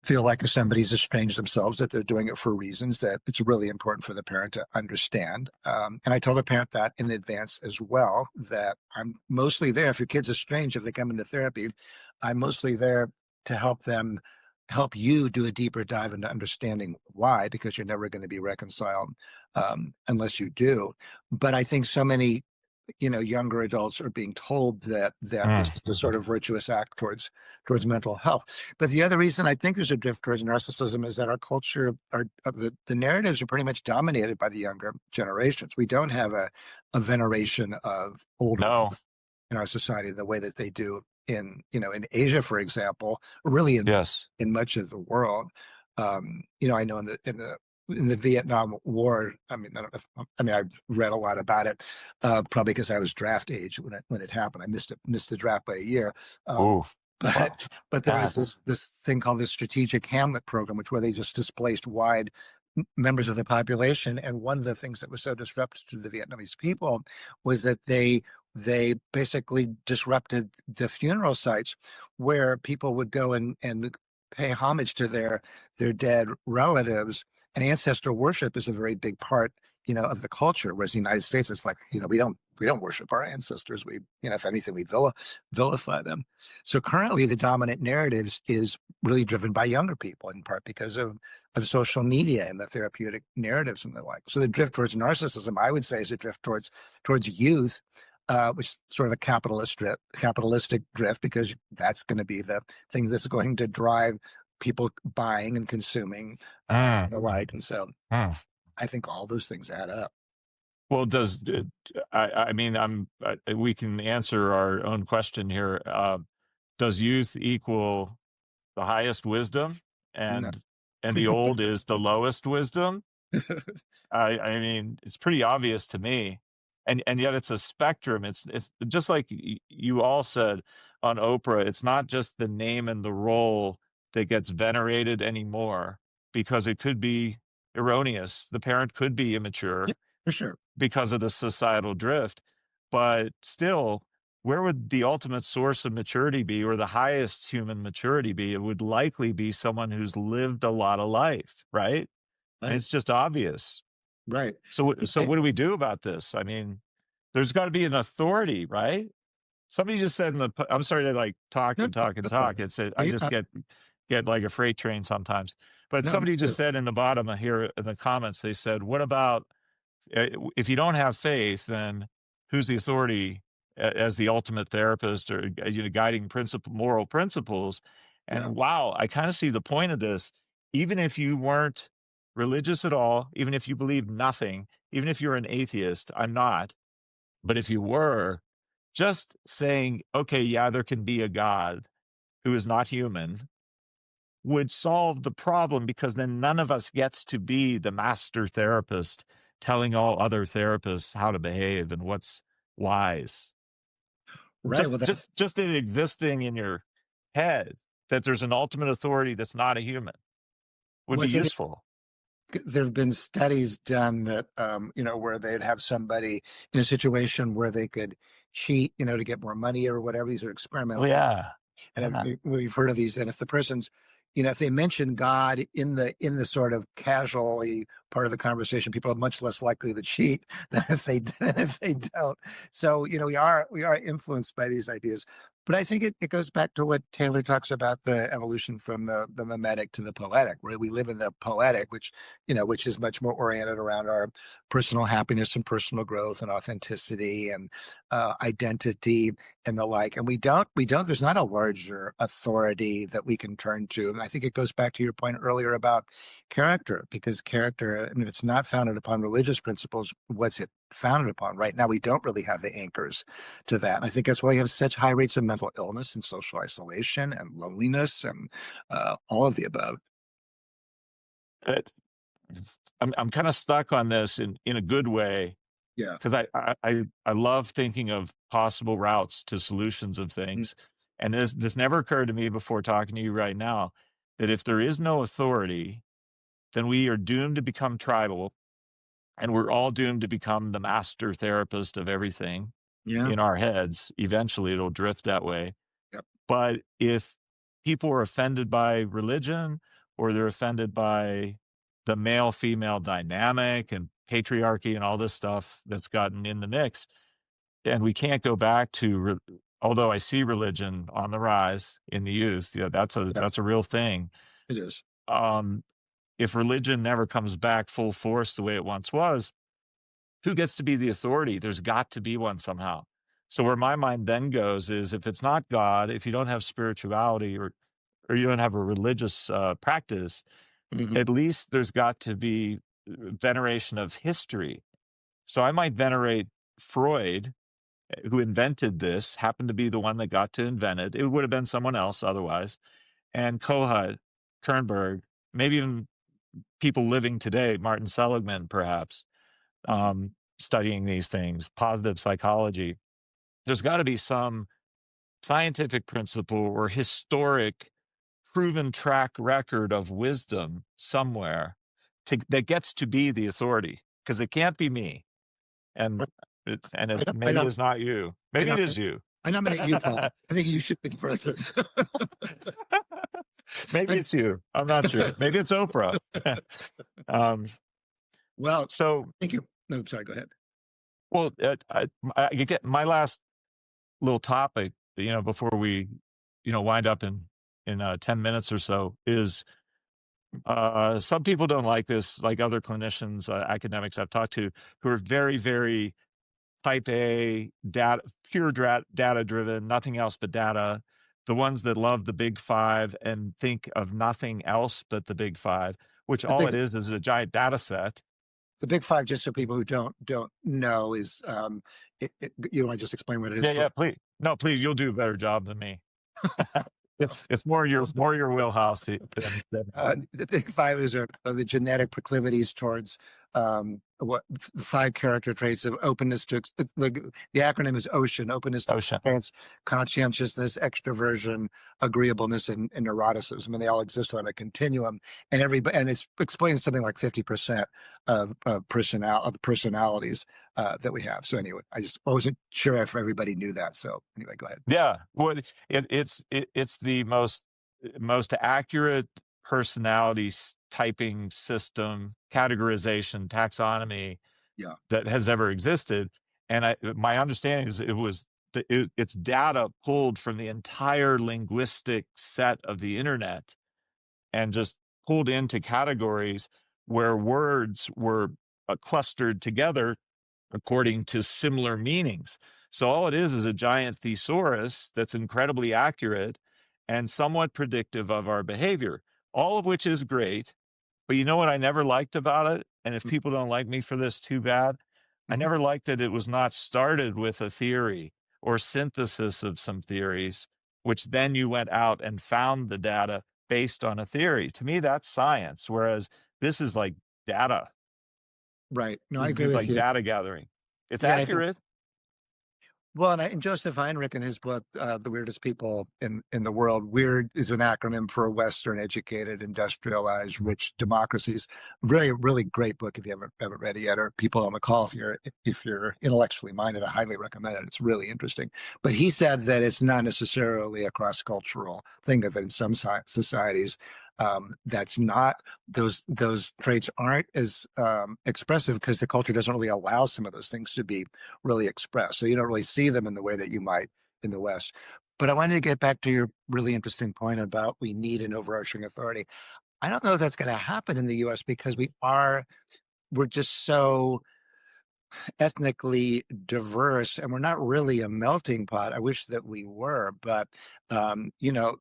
feel like if somebody's estranged themselves, that they're doing it for reasons that it's really important for the parent to understand. And I tell the parent that in advance as well, that I'm mostly there. If your kid's estranged, if they come into therapy, I'm mostly there to help you do a deeper dive into understanding why, because you're never going to be reconciled unless you do. But I think so many younger adults are being told that this Mm. is a sort of virtuous act towards mental health. But the other reason I think there's a drift towards narcissism is that our culture, the narratives are pretty much dominated by the younger generations. We don't have a veneration of older No. people in our society the way that they do in Asia, for example, or really Yes. in much of the world. I know in the Vietnam War. I've read a lot about it, probably because I was draft age when it happened. I missed the draft by a year. Um, Ooh. Wow. but there God. was this thing called the Strategic Hamlet Program, where they just displaced wide members of the population. And one of the things that was so disruptive to the Vietnamese people was that they basically disrupted the funeral sites where people would go and pay homage to their dead relatives. And ancestor worship is a very big part, of the culture. Whereas the United States, it's like, we don't worship our ancestors. We, if anything, we vilify them. So currently, the dominant narrative is really driven by younger people, in part because of social media and the therapeutic narratives and the like. So the drift towards narcissism, I would say, is a drift towards youth, which is sort of a capitalistic drift, because that's going to be the thing that's going to drive people buying and consuming, Mm, the like. And so mm. I think all those things add up. Well, does I mean, we can answer our own question here. Does youth equal the highest wisdom, No. and the old is the lowest wisdom? I mean, it's pretty obvious to me, and yet it's a spectrum. It's just like you all said on Oprah. It's not just the name and the role that gets venerated anymore, because it could be erroneous. The parent could be Yeah, immature for sure. because of the societal drift, but still, where would the ultimate source of maturity be, or the highest human maturity be? It would likely be someone who's lived a lot of life, right? And Right. it's just obvious. Right. So what do we do about this? I mean, there's got to be an authority, right? Somebody just said I'm sorry to like talk No, and talk and no talk. problem. It's I No, you're just not. get like a freight train sometimes. But No, me somebody just too. said in the bottom of here in the comments, they said, "What about if you don't have faith, then who's the authority as the ultimate therapist, or guiding moral principles?" Yeah. And wow, I kind of see the point of this. Even if you weren't religious at all, even if you believe nothing, even if you're an atheist, I'm not, but if you were, just saying, okay, yeah, there can be a God who is not human, would solve the problem, because then none of us gets to be the master therapist telling all other therapists how to behave and what's wise. Right. Just Well, that's it existing in your head that there's an ultimate authority that's not a human would be what's it. useful. There have been studies done that, where they'd have somebody in a situation where they could cheat, to get more money or whatever. These are Oh experimental. yeah. And Yeah. we've heard of these. And if the person's, if they mention God in the sort of casually part of the conversation, people are much less likely to cheat than if they don't. So we are influenced by these ideas. But I think it goes back to what Taylor talks about, the evolution from the mimetic to the poetic, where we live in the poetic, which is much more oriented around our personal happiness and personal growth and authenticity and identity and the like. And we don't, there's not a larger authority that we can turn to. And I think it goes back to your point earlier about character, because character, and if it's not founded upon religious principles, what's it founded upon? Right now, we don't really have the anchors to that. And I think that's why we have such high rates of mental illness and social isolation and loneliness and all of the above. It- I'm kind of stuck on this in a good way, Yeah. because I love thinking of possible routes to solutions of Mm. things. And this never occurred to me before talking to you right now, that if there is no authority, then we are doomed to become tribal, and we're all doomed to become the master therapist of everything Yeah. in our heads. Eventually it'll drift that way. Yep. But if people are offended by religion, or they're offended by the male female dynamic and patriarchy and all this stuff that's gotten in the mix, and we can't go back to although I see religion on the rise in the youth, yeah, Yep. that's a real thing. It is. Um, if religion never comes back full force the way it once was, who gets to be the authority? There's got to be one somehow. So where my mind then goes is, if it's not God, if you don't have spirituality, or you don't have a religious practice, Hmm. at least there's got to be veneration of history. So I might venerate Freud, who invented this, happened to be the one that got to invent it. It would have been someone else otherwise. And Kohut, Kernberg, maybe even people living today, Martin Seligman, perhaps, Hmm. studying these things, positive psychology. There's got to be some scientific principle or historic proven track record of wisdom somewhere that gets to be the authority, because it can't be me, and it I maybe know, is not you. I Maybe know, it is you. I nominate you, Paul. I think you should be the president. Maybe it's you. I'm not sure. Maybe it's Oprah. um, Well, so, thank you. No, sorry, go ahead. well, I get my last little topic, before we, wind up in 10 minutes or so, is some people don't like this, like other clinicians, academics I've talked to, who are very, very type A, data driven, nothing else but data. The ones that love the big five and think of nothing else but the big five, which The all big it is a giant data set. the big five, just so people who don't know, is you want to just explain what it is Yeah, for? yeah, please. No, please, you'll do a better job than me. It's more your wheelhouse than The big five are the genetic proclivities towards what the five character traits of openness to the acronym is OCEAN: openness to ocean. experience, conscientiousness, extroversion, agreeableness, and neuroticism. And they all exist on a continuum. And it explains something like 50% of personalities that we have. So anyway, I wasn't sure if everybody knew that. So anyway, go ahead. Yeah, well, it's the most accurate personality typing system, categorization, taxonomy Yeah. that has ever existed. And my understanding is it's data pulled from the entire linguistic set of the internet and just pulled into categories where words were clustered together according to similar meanings. So all it is a giant thesaurus that's incredibly accurate and somewhat predictive of our behavior, all of which is great. But you know what I never liked about it? And if people don't like me for this, too bad. I Mhm. never liked that it was not started with a theory or synthesis of some theories, which then you went out and found the data based on a theory. To me, that's science, whereas this is like data. Right. No, I This agree is with like you. data gathering. It's Yeah, and I think accurate. well, and Joseph Heinrich in his book, "The Weirdest People in the World," weird is an acronym for Western educated, industrialized, rich democracies. Really, really great book if you haven't read it yet, or people on the call if you're intellectually minded, I highly recommend it. It's really interesting. But he said that it's not necessarily a cross cultural thing. That in some societies, that's not those traits aren't as expressive because the culture doesn't really allow some of those things to be really expressed. So you don't really see them in the way that you might in the West. But I wanted to get back to your really interesting point about we need an overarching authority. I don't know if that's going to happen in the US because we're just so ethnically diverse and we're not really a melting pot. I wish that we were, but the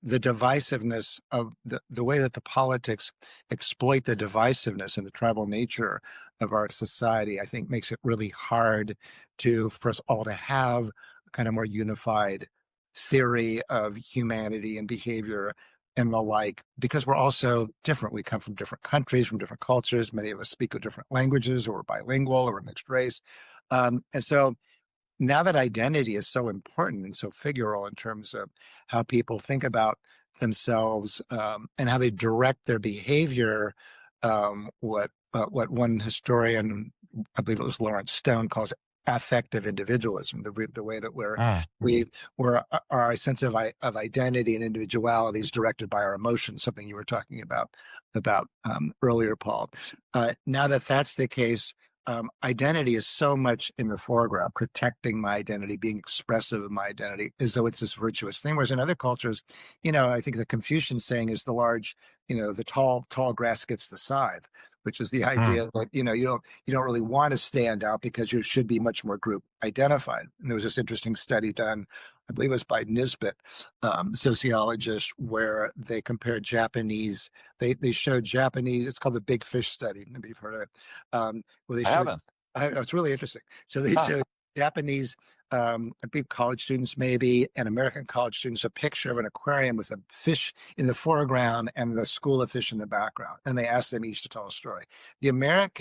divisiveness of the way that the politics exploit the divisiveness and the tribal nature of our society, I think makes it really hard for us all to have a kind of more unified theory of humanity and behavior and the like, because we're also different. We come from different countries, from different cultures. Many of us speak different languages, or we're bilingual, or we're mixed race. And so now that identity is so important and so figural in terms of how people think about themselves and how they direct their behavior, what one historian, I believe it was Lawrence Stone, calls affective individualism, the way that Ah, we're our sense of identity and individuality is directed by our emotions, something you were talking about earlier, Paul. Now that that's the case, identity is so much in the foreground, protecting my identity, being expressive of my identity, as though it's this virtuous thing. Whereas in other cultures, I think the Confucian saying is the tall grass gets the scythe, which is the mm. idea that you don't really want to stand out because you should be much more group identified. And there was this interesting study done, I believe it was by Nisbet, sociologist, where they compared Japanese. They showed Japanese. It's called the Big Fish study. Maybe you've heard of it. Where they I showed. haven't. It's really interesting. So they Ah, showed Japanese, I think college students maybe, and American college students a picture of an aquarium with a fish in the foreground and the school of fish in the background. And they asked them each to tell a story. The North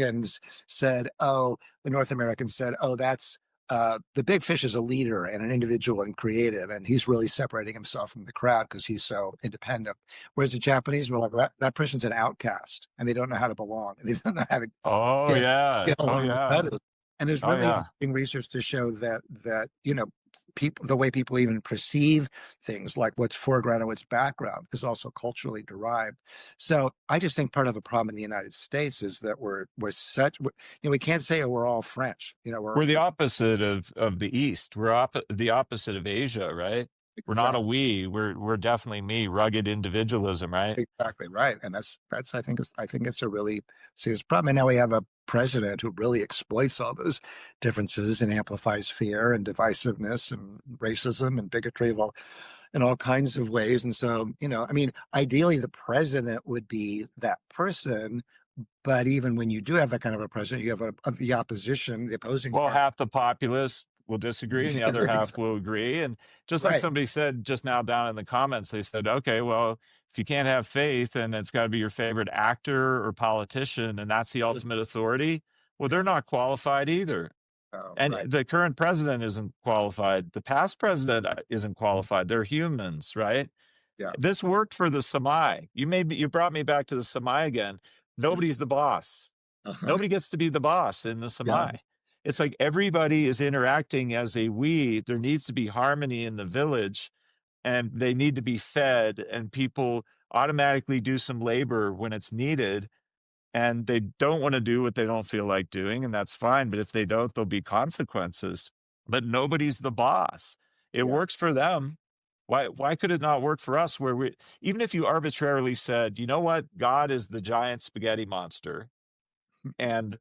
Americans said, oh, that's the big fish is a leader and an individual and creative, and he's really separating himself from the crowd because he's so independent. Whereas the Japanese were like, that person's an outcast, and they don't know how to belong. They don't know how to Oh get yeah. get Oh along with yeah. others. And there's Oh really yeah. interesting research to show that people, the way people even perceive things, like what's foreground and what's background, is also culturally derived. So I just think part of the problem in the United States is that we can't say, oh, we're all French. We're the opposite of the East. We're the opposite of Asia, right? We're not a Exactly. we. We're definitely me. Rugged individualism, right? Exactly right, and that's I think it's a really serious problem. And now we have a president who really exploits all those differences and amplifies fear and divisiveness and racism and bigotry in all kinds of ways. And so, I mean, ideally, the president would be that person, but even when you do have that kind of a president, you have the opposition, the opposing Well, party. half the populace will disagree and the other half will agree. And just like Right. somebody said just now down in the comments, they said, okay, well, if you can't have faith and it's got to be your favorite actor or politician and that's the ultimate authority, well, Yeah. they're not qualified either. And Right. the current president isn't qualified. The past president isn't Mm. qualified. They're humans, right? Yeah. This worked for the Samai. You brought me back to the Samai again. Nobody's the boss. Uh-huh. Nobody gets to be the boss in the Yeah. Samai. It's like everybody is interacting as a we. There needs to be harmony in the village and they need to be fed and people automatically do some labor when it's needed and they don't want to do what they don't feel like doing and that's fine, but if they don't there'll be consequences. But nobody's the boss. It Yeah. works for them. Why could it not work for us where we even if you arbitrarily said, "You know what? God is the giant spaghetti monster and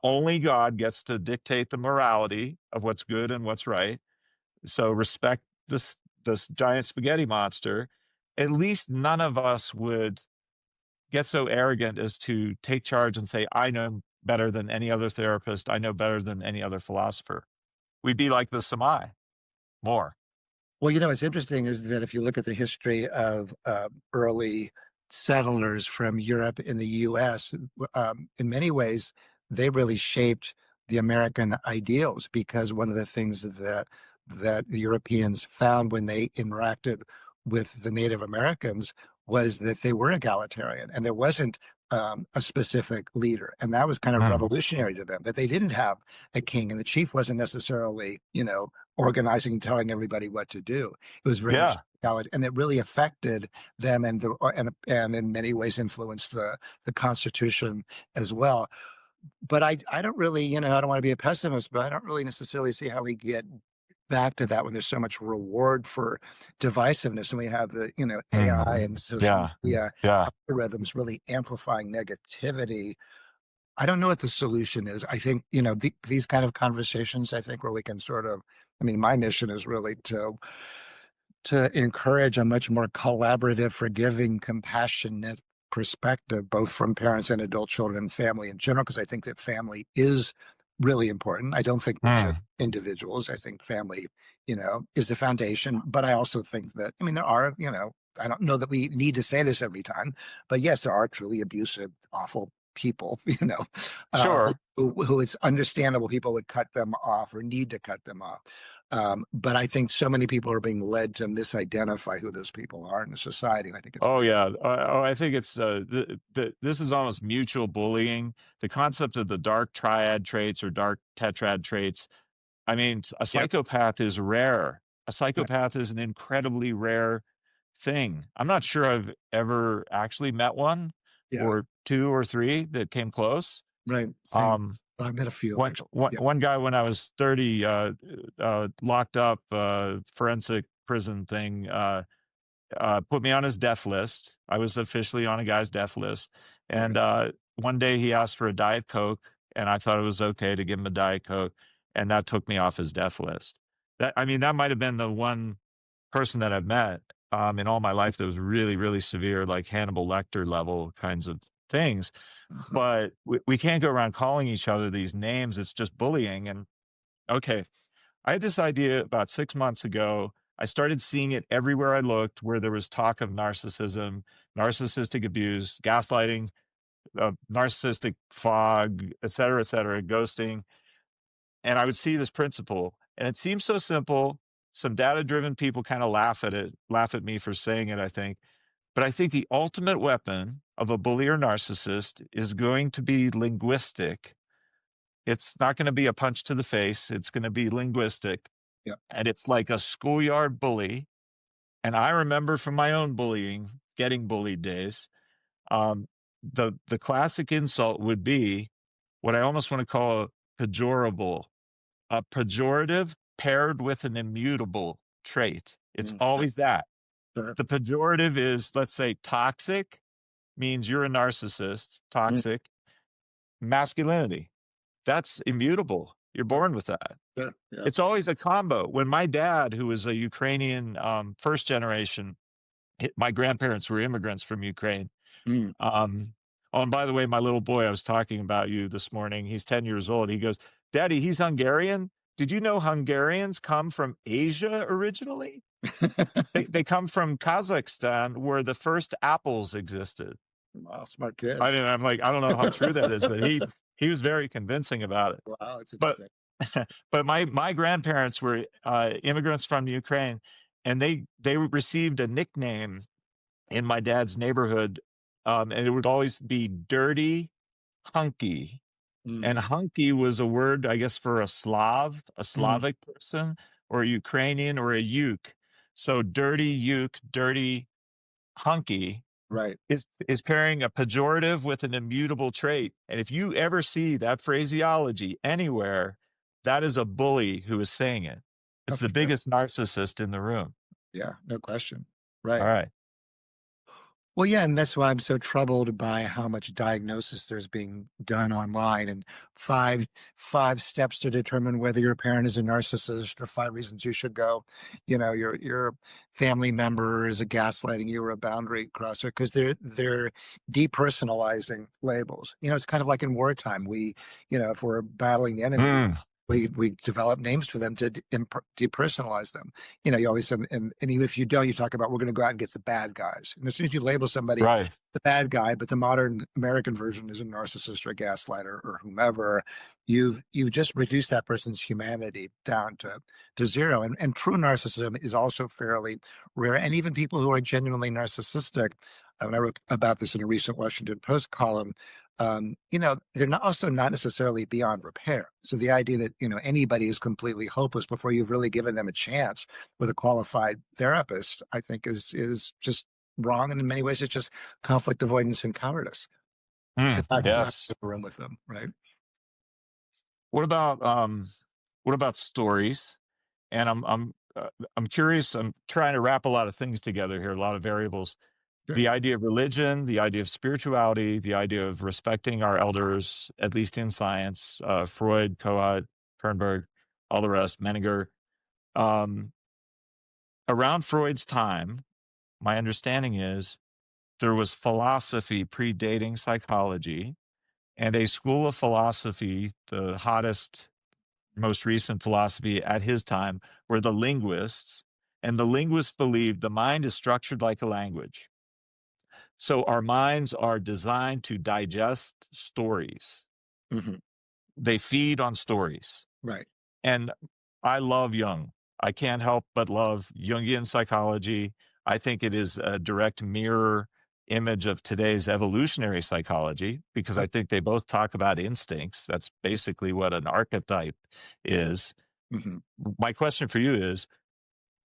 only God gets to dictate the morality of what's good and what's right. So respect this giant spaghetti monster." At least none of us would get so arrogant as to take charge and say, "I know better than any other therapist. I know better than any other philosopher." We'd be like the Samai more. Well, what's interesting is that if you look at the history of early settlers from Europe in the U.S., in many ways, they really shaped the American ideals because one of the things that the Europeans found when they interacted with the Native Americans was that they were egalitarian and there wasn't a specific leader. And that was kind of Mm. revolutionary to them, that they didn't have a king and the chief wasn't necessarily, organizing, telling everybody what to do. It was very much Yeah. valid, and it really affected them, and in many ways influenced the Constitution as well. But I don't really, I don't want to be a pessimist, but I don't really necessarily see how we get back to that when there's so much reward for divisiveness, and we have the AI Mm. and social Yeah. media Yeah. algorithms really amplifying negativity. I don't know what the solution is. I think, these kind of conversations, I think where we can sort of, I mean, my mission is really to encourage a much more collaborative, forgiving, compassionate perspective, both from parents and adult children and family in general, because I think that family is really important. I don't think we're just Mm. individuals. I think family, is the foundation. But I also think that, I mean, there are, I don't know that we need to say this every time, but yes, there are truly abusive, awful people, uh, Sure. who it's understandable people would cut them off or need to cut them off. But I think so many people are being led to misidentify who those people are in the society. And I think it's Oh really, yeah. I think it's this is almost mutual bullying. The concept of the dark triad traits or dark tetrad traits. I mean, a yep, psychopath is rare. A right, psychopath is an incredibly rare thing. I'm not sure I've ever actually met one yeah, or two or three that came close. right, same. Um, I've met a few one, actually. one, Yeah, one guy when I was 30, locked up, forensic prison thing, put me on his death list. I was officially on a guy's death list. right. And one day he asked for a Diet Coke, and I thought it was okay to give him a Diet Coke. And that took me off his death list. I mean, that might have been the one person that I've met in all my life that was really, really severe, like Hannibal Lecter level kinds of things. Uh-huh. But we can't go around calling each other these names. It's just bullying. And okay, I had this idea about 6 months ago. I started seeing it everywhere I looked where there was talk of narcissism, narcissistic abuse, gaslighting, narcissistic fog, et cetera, ghosting. and I would see this principle, and it seems so simple. Some data-driven people kinda laugh at it, laugh at me for saying it, I think. But I think the ultimate weapon of a bully or narcissist is going to be linguistic. It's not gonna be a punch to the face, it's gonna be linguistic, Yeah. and it's like a schoolyard bully, and I remember from my own bullying, getting bullied days, um, the classic insult would be what I almost wanna call a pejorative paired with an immutable trait. It's Yeah. always that. Sure. The pejorative is, let's say, toxic means you're a narcissist, Mm, toxic. Masculinity, that's immutable. You're yeah. born with that. Sure. Yeah. It's always a combo. When my dad, who was a Ukrainian, first generation, my grandparents were immigrants from Ukraine. Mm. Um, oh, and by the way, my little boy, I was talking about you this morning. He's 10 years old. He goes, "Daddy, he's Hungarian. Did you know Hungarians come from Asia originally? They come from Kazakhstan, where the first apples existed." Wow, smart kid. I mean, I'm like, I don't know how true that is, but he was very convincing about it. Wow, that's But interesting. but my grandparents were, immigrants from Ukraine, and they received a nickname in my dad's neighborhood, and it would always be Dirty Hunky, and Mhm. hunky was a word, I guess, for a Mm. Slavic person, or a Ukrainian, or a Uk. So Dirty Uk, Dirty Hunky Right. is pairing a pejorative with an immutable trait, and if you ever see that phraseology anywhere, that is a bully who is saying it. Oh, It's for the sure. biggest narcissist in the room. Yeah, no question. Right. Alright. Well, yeah, and that's why I'm so troubled by how much diagnosis there's being done online, and five steps to determine whether your parent is a narcissist, or 5 reasons you should go. Your family member is a gaslighting you or a boundary crosser, because they're depersonalizing labels. It's kind of like in wartime. If we're battling the enemy, Mm, we develop names for them to depersonalize them. You always, and even if you don't, you talk about, we're going to go out and get the bad guys. And as soon as you label somebody right. the bad guy, but the modern American version is a narcissist or a gaslighter or whomever, you've just reduced that person's humanity down to zero. And true narcissism is also fairly rare. And even people who are genuinely narcissistic, and I wrote about this in a recent Washington Post column, they're also not necessarily beyond repair. So the idea that, anybody is completely hopeless before you've really given them a chance with a qualified therapist, I think is just wrong. And in many ways, it's just conflict avoidance and cowardice to not Yes. get a room with them. Right. What about, what about stories? And I'm curious, I'm trying to wrap a lot of things together here, a lot of variables. Sure. The idea of religion, the idea of spirituality, the idea of respecting our elders, at least in science, Freud, Kohut, Kernberg, all the rest, Menninger. Um, Around Freud's time, my understanding is there was philosophy predating psychology, and a school of philosophy, the hottest, most recent philosophy at his time, were the linguists. And the linguists believed the mind is structured like a language. So our minds are designed to digest stories. Hmm. They feed on stories. Right. And I love Jung. I can't help but love Jungian psychology. I think it is a direct mirror image of today's evolutionary psychology because I think they both talk about instincts. That's basically what an archetype is. Hmm. My question for you is,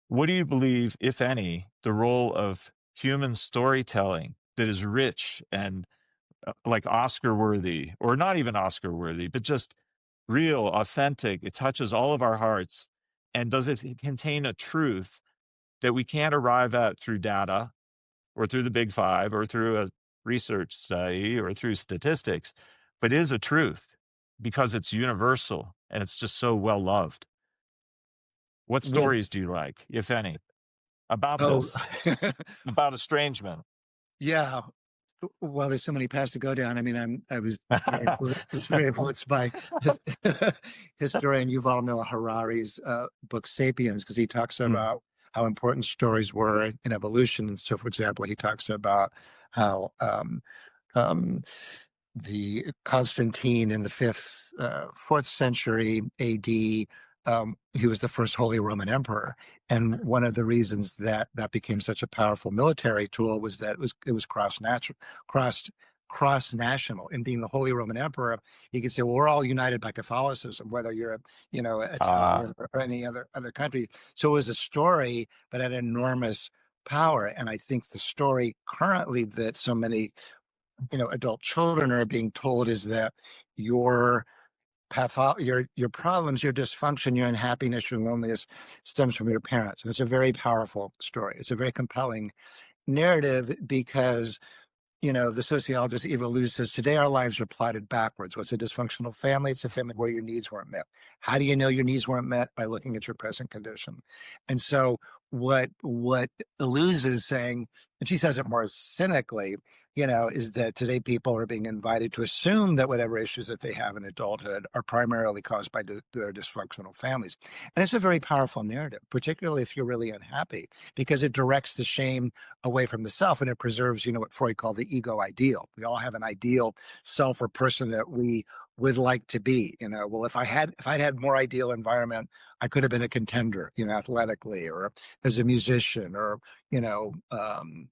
what do you believe, if any, the role of human storytelling that is rich and like Oscar worthy, or not even Oscar worthy, but just real, authentic? It touches all of our hearts. And does it contain a truth that we can't arrive at through data or through the big five or through a research study or through statistics, but is a truth because it's universal and it's just so well loved? What Well, stories do you like, if any, about oh, this, about estrangement? yeah. Well, there's so many paths to go down. I mean, I was very influenced by his, historian Yuval Noah Harari's book *Sapiens*, because he talks Mm, about how important stories were in evolution. And so, for example, he talks about how um, the Constantine in the fifth fourth century AD. He was the first Holy Roman Emperor, and one of the reasons that that became such a powerful military tool was that it was cross cross national. And being the Holy Roman Emperor, you could say, well, we're all united by Catholicism, whether you're Uh, Italian or any other country. So it was a story, but had enormous power. And I think the story currently that so many adult children are being told is that your your problems, your dysfunction, your unhappiness, your loneliness stems from your parents. And it's a very powerful story. It's a very compelling narrative because the sociologist Eva Luz says today our lives are plotted backwards. What's a dysfunctional family? It's a family where your needs weren't met. How do you know your needs weren't met? By looking at your present condition. And so what Luz is saying, and she says it more cynically, is that today people are being invited to assume that whatever issues that they have in adulthood are primarily caused by their dysfunctional families. And it's a very powerful narrative, particularly if you're really unhappy, because it directs the shame away from the self and it preserves, what Freud called the ego ideal. We all have an ideal self or person that we would like to be. Well, if I'd had more ideal environment, I could have been a contender, athletically or as a musician or,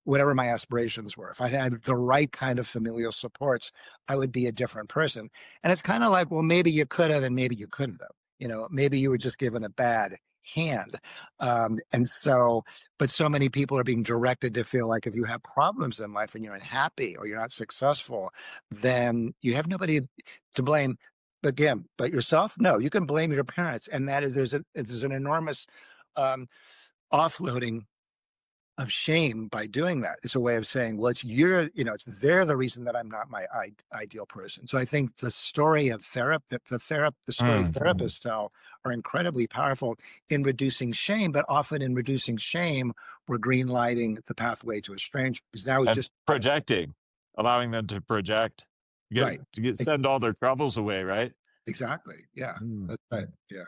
whatever my aspirations were. If I had the right kind of familial supports, I would be a different person. And it's kind of like, well, maybe you could have and maybe you couldn't have. Maybe you were just given a bad hand. But so many people are being directed to feel like if you have problems in life and you're unhappy or you're not successful, then you have nobody to blame again but yourself. No, you can blame your parents, and that is there's an enormous um, offloading of shame by doing that. It's a way of saying, well, they're the reason that I'm not my ideal person. So I think the story of the story mm. therapists tell are incredibly powerful in reducing shame, but often in reducing shame, we're green lighting the pathway to estrangement. Because now we And just, projecting, allowing them to project, right. send all their troubles away, right? Exactly. Yeah. Mm. That's right. Yeah.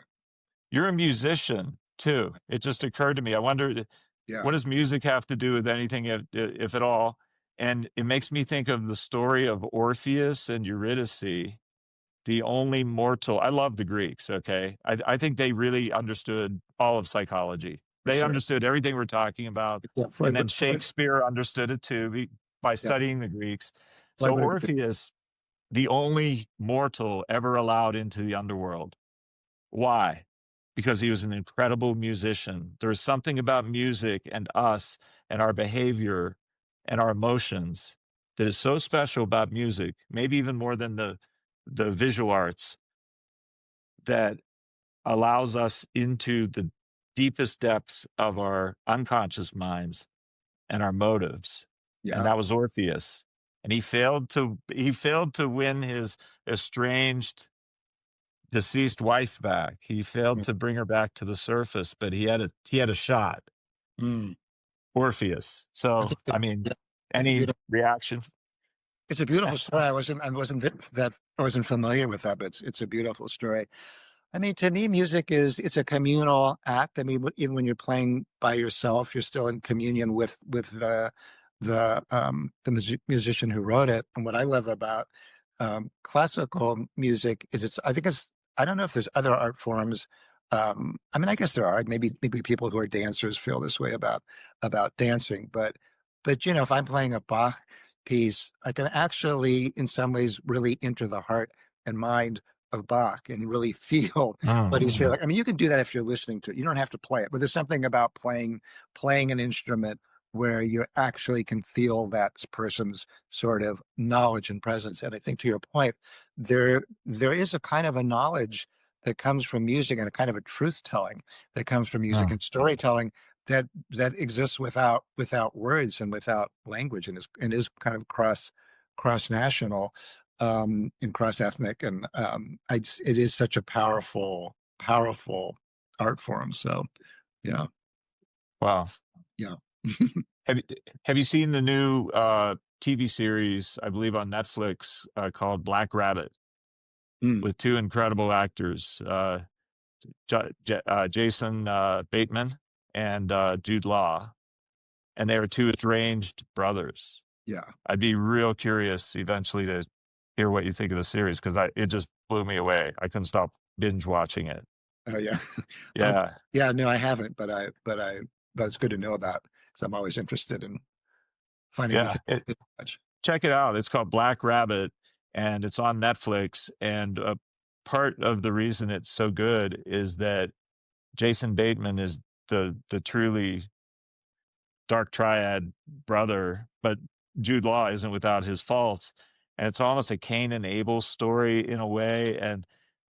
You're a musician too. It just occurred to me. I wonder, Yeah. what does music have to do with anything, if at all? And it makes me think of the story of Orpheus and Eurydice, the only mortal. I love the Greeks. Okay, I think they really understood all of psychology. For They sure. understood everything we're talking about, Yeah. and Freud, then Freud, Shakespeare understood it too by yeah. studying the Greeks. Freud So would agree. Orpheus, the only mortal ever allowed into the underworld. Why? Because he was an incredible musician. There's something about music and us and our behavior and our emotions that is so special about music, maybe even more than the visual arts, that allows us into the deepest depths of our unconscious minds and our motives. And Yeah. that was Orpheus. And he failed to win his estranged deceased wife back. He failed to bring her back to the surface, but he had a shot. Mm. Orpheus. That's So, a I good, mean, yeah. It's a any beautiful. reaction? It's a beautiful story. I wasn't familiar with that, but it's a beautiful story. I mean, to me, music it's a communal act. I mean, even when you're playing by yourself, you're still in communion with the musician who wrote it. And what I love about classical music is I don't know if there's other art forms. I mean, I guess there are. Maybe people who are dancers feel this way about dancing, but if I'm playing a Bach piece, I can actually, in some ways, really enter the heart and mind of Bach and really feel what he's Mm. feeling. I mean, you can do that if you're listening to it. You don't have to play it, but there's something about playing an instrument where you actually can feel that person's sort of knowledge and presence. And I think to your point, there is a kind of a knowledge that comes from music and a kind of a truth telling that comes from music Mm. and storytelling that exists without words and without language and is kind of cross national and cross ethnic and it is such a powerful art form. So yeah. Wow. Yeah. Have you have you seen the new, TV series, I believe on Netflix, called Black Rabbit, Mm, with 2 incredible actors, Jason, Bateman and, Jude Law, and they were 2 estranged brothers. yeah. I'd be real curious eventually to hear what you think of the series because it just blew me away. I couldn't stop binge watching it. Oh yeah. um, Yeah, yeah, no, I haven't, but it's good to know about because I'm always interested in finding new yeah. things to watch. Check it out. It's called Black Rabbit, and it's on Netflix. And part of the reason it's so good is that Jason Bateman is the truly dark triad brother, but Jude Law isn't without his faults. And it's almost a Cain and Abel story in a way. And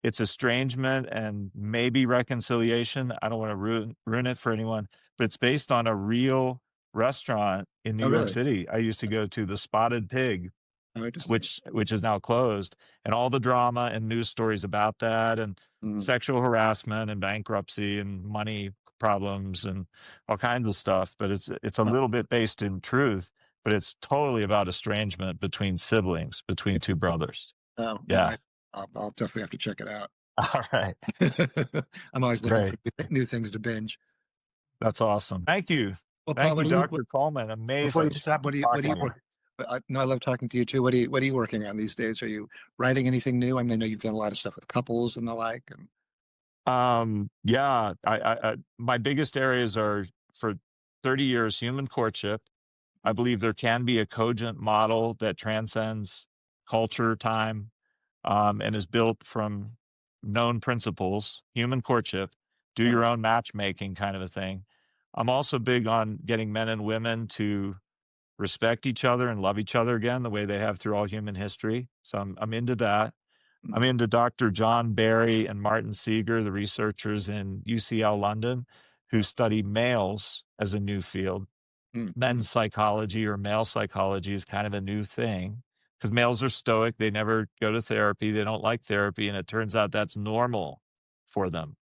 it's estrangement and maybe reconciliation. I don't want to ruin it for anyone, but it's based on a real restaurant in New Oh York really? City I used to go to, the Spotted Pig, Oh interesting. which is now closed, and all the drama and news stories about that, and Mm. sexual harassment and bankruptcy and money problems and all kinds of stuff. But it's a Huh. little bit based in truth, but it's totally about estrangement between siblings, between two brothers. Oh no, Yeah. I'll definitely have to check it out. All right. I'm always looking for Great. new things to binge. That's awesome. Thank you. Well, Paul, Thank you, what do you Dr. Coleman. before you Amazing stop? What do talking you to you. work? No, I love talking to you too. What are you working on these days? Are you writing anything new? I mean, I know you've done a lot of stuff with couples and the like. And Yeah, my biggest areas are for 30 years human courtship. I believe there can be a cogent model that transcends culture, time, and is built from known principles, human courtship, do uh, your own matchmaking kind of a thing. I'm also big on getting men and women to respect each other and love each other again the way they have through all human history. So I'm into that. I'm mm, into Dr. John Barry and Martin Seeger, the researchers in UCL London, who uh, study males as a new field. mm. Men's psychology or male psychology is kind of a new thing because males are stoic. They never go to therapy. They don't like therapy. And it turns out that's normal for them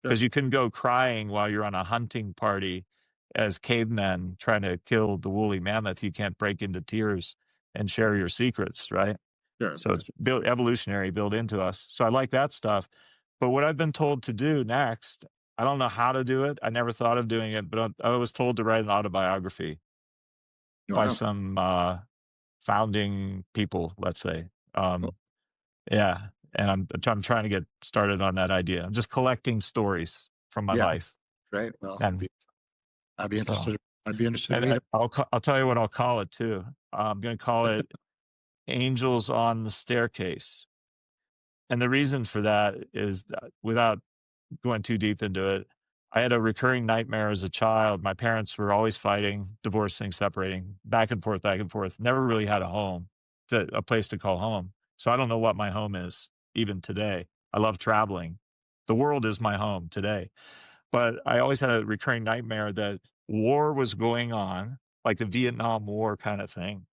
Sure, because you can go crying while you're on a hunting party as cavemen trying to kill the woolly mammoth. You can't break into tears and share your secrets, right? sure. So it's built evolutionary, built into us. So I like that stuff. But what I've been told to do next, I don't know how to do it. I never thought of doing it, but I was told to write an autobiography by Wow. some founding people, let's say. Cool. Yeah, and I'm trying to get started on that idea. I'm just collecting stories from my Yeah. life, Great. Well, and I'd be so interested. I'd be interested to and read it. I'll tell you what I'll call it too. I'm going to call it "Angels on the Staircase," and the reason for that is that without going too deep into it, I had a recurring nightmare as a child. My parents were always fighting, divorcing, separating, back and forth. Never really had a home, a place to call home. So I don't know what my home is even today. I love traveling. The world is my home today. But I always had a recurring nightmare that war was going on, like the Vietnam War kind of thing.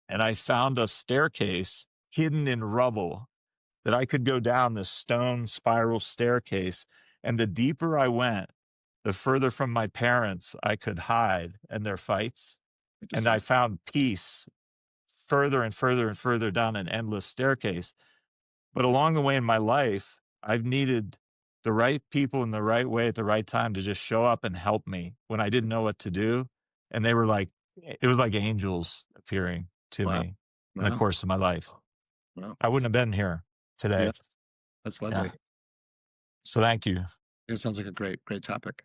And I found a staircase hidden in rubble that I could go down this stone spiral staircase. And the deeper I went, the further from my parents I could hide and their fights. And I Interesting. found peace further and further and further down an endless staircase. But along the way in my life, I've needed the right people in the right way at the right time to just show up and help me when I didn't know what to do. And they were like, it was like angels appearing to Wow. me in the Wow. course of my life. Wow. I wouldn't have been here Yeah. today. That's Yeah. lovely. So thank you. It sounds like a great topic.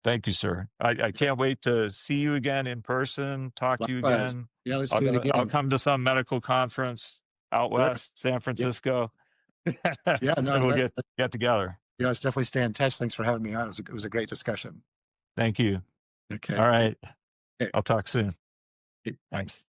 Thank you, sir. I can't wait to see you again in person, talk to you Likewise. again. Yeah. Let's do it I'll again. come to some medical conference out Sure. west, San Yeah. Francisco, Yeah. No. and we'll get together. Yeah. Let's definitely stay in touch. Thanks for having me on. It was a great discussion. Thank you. Okay. All right. Okay. I'll talk soon. Thanks.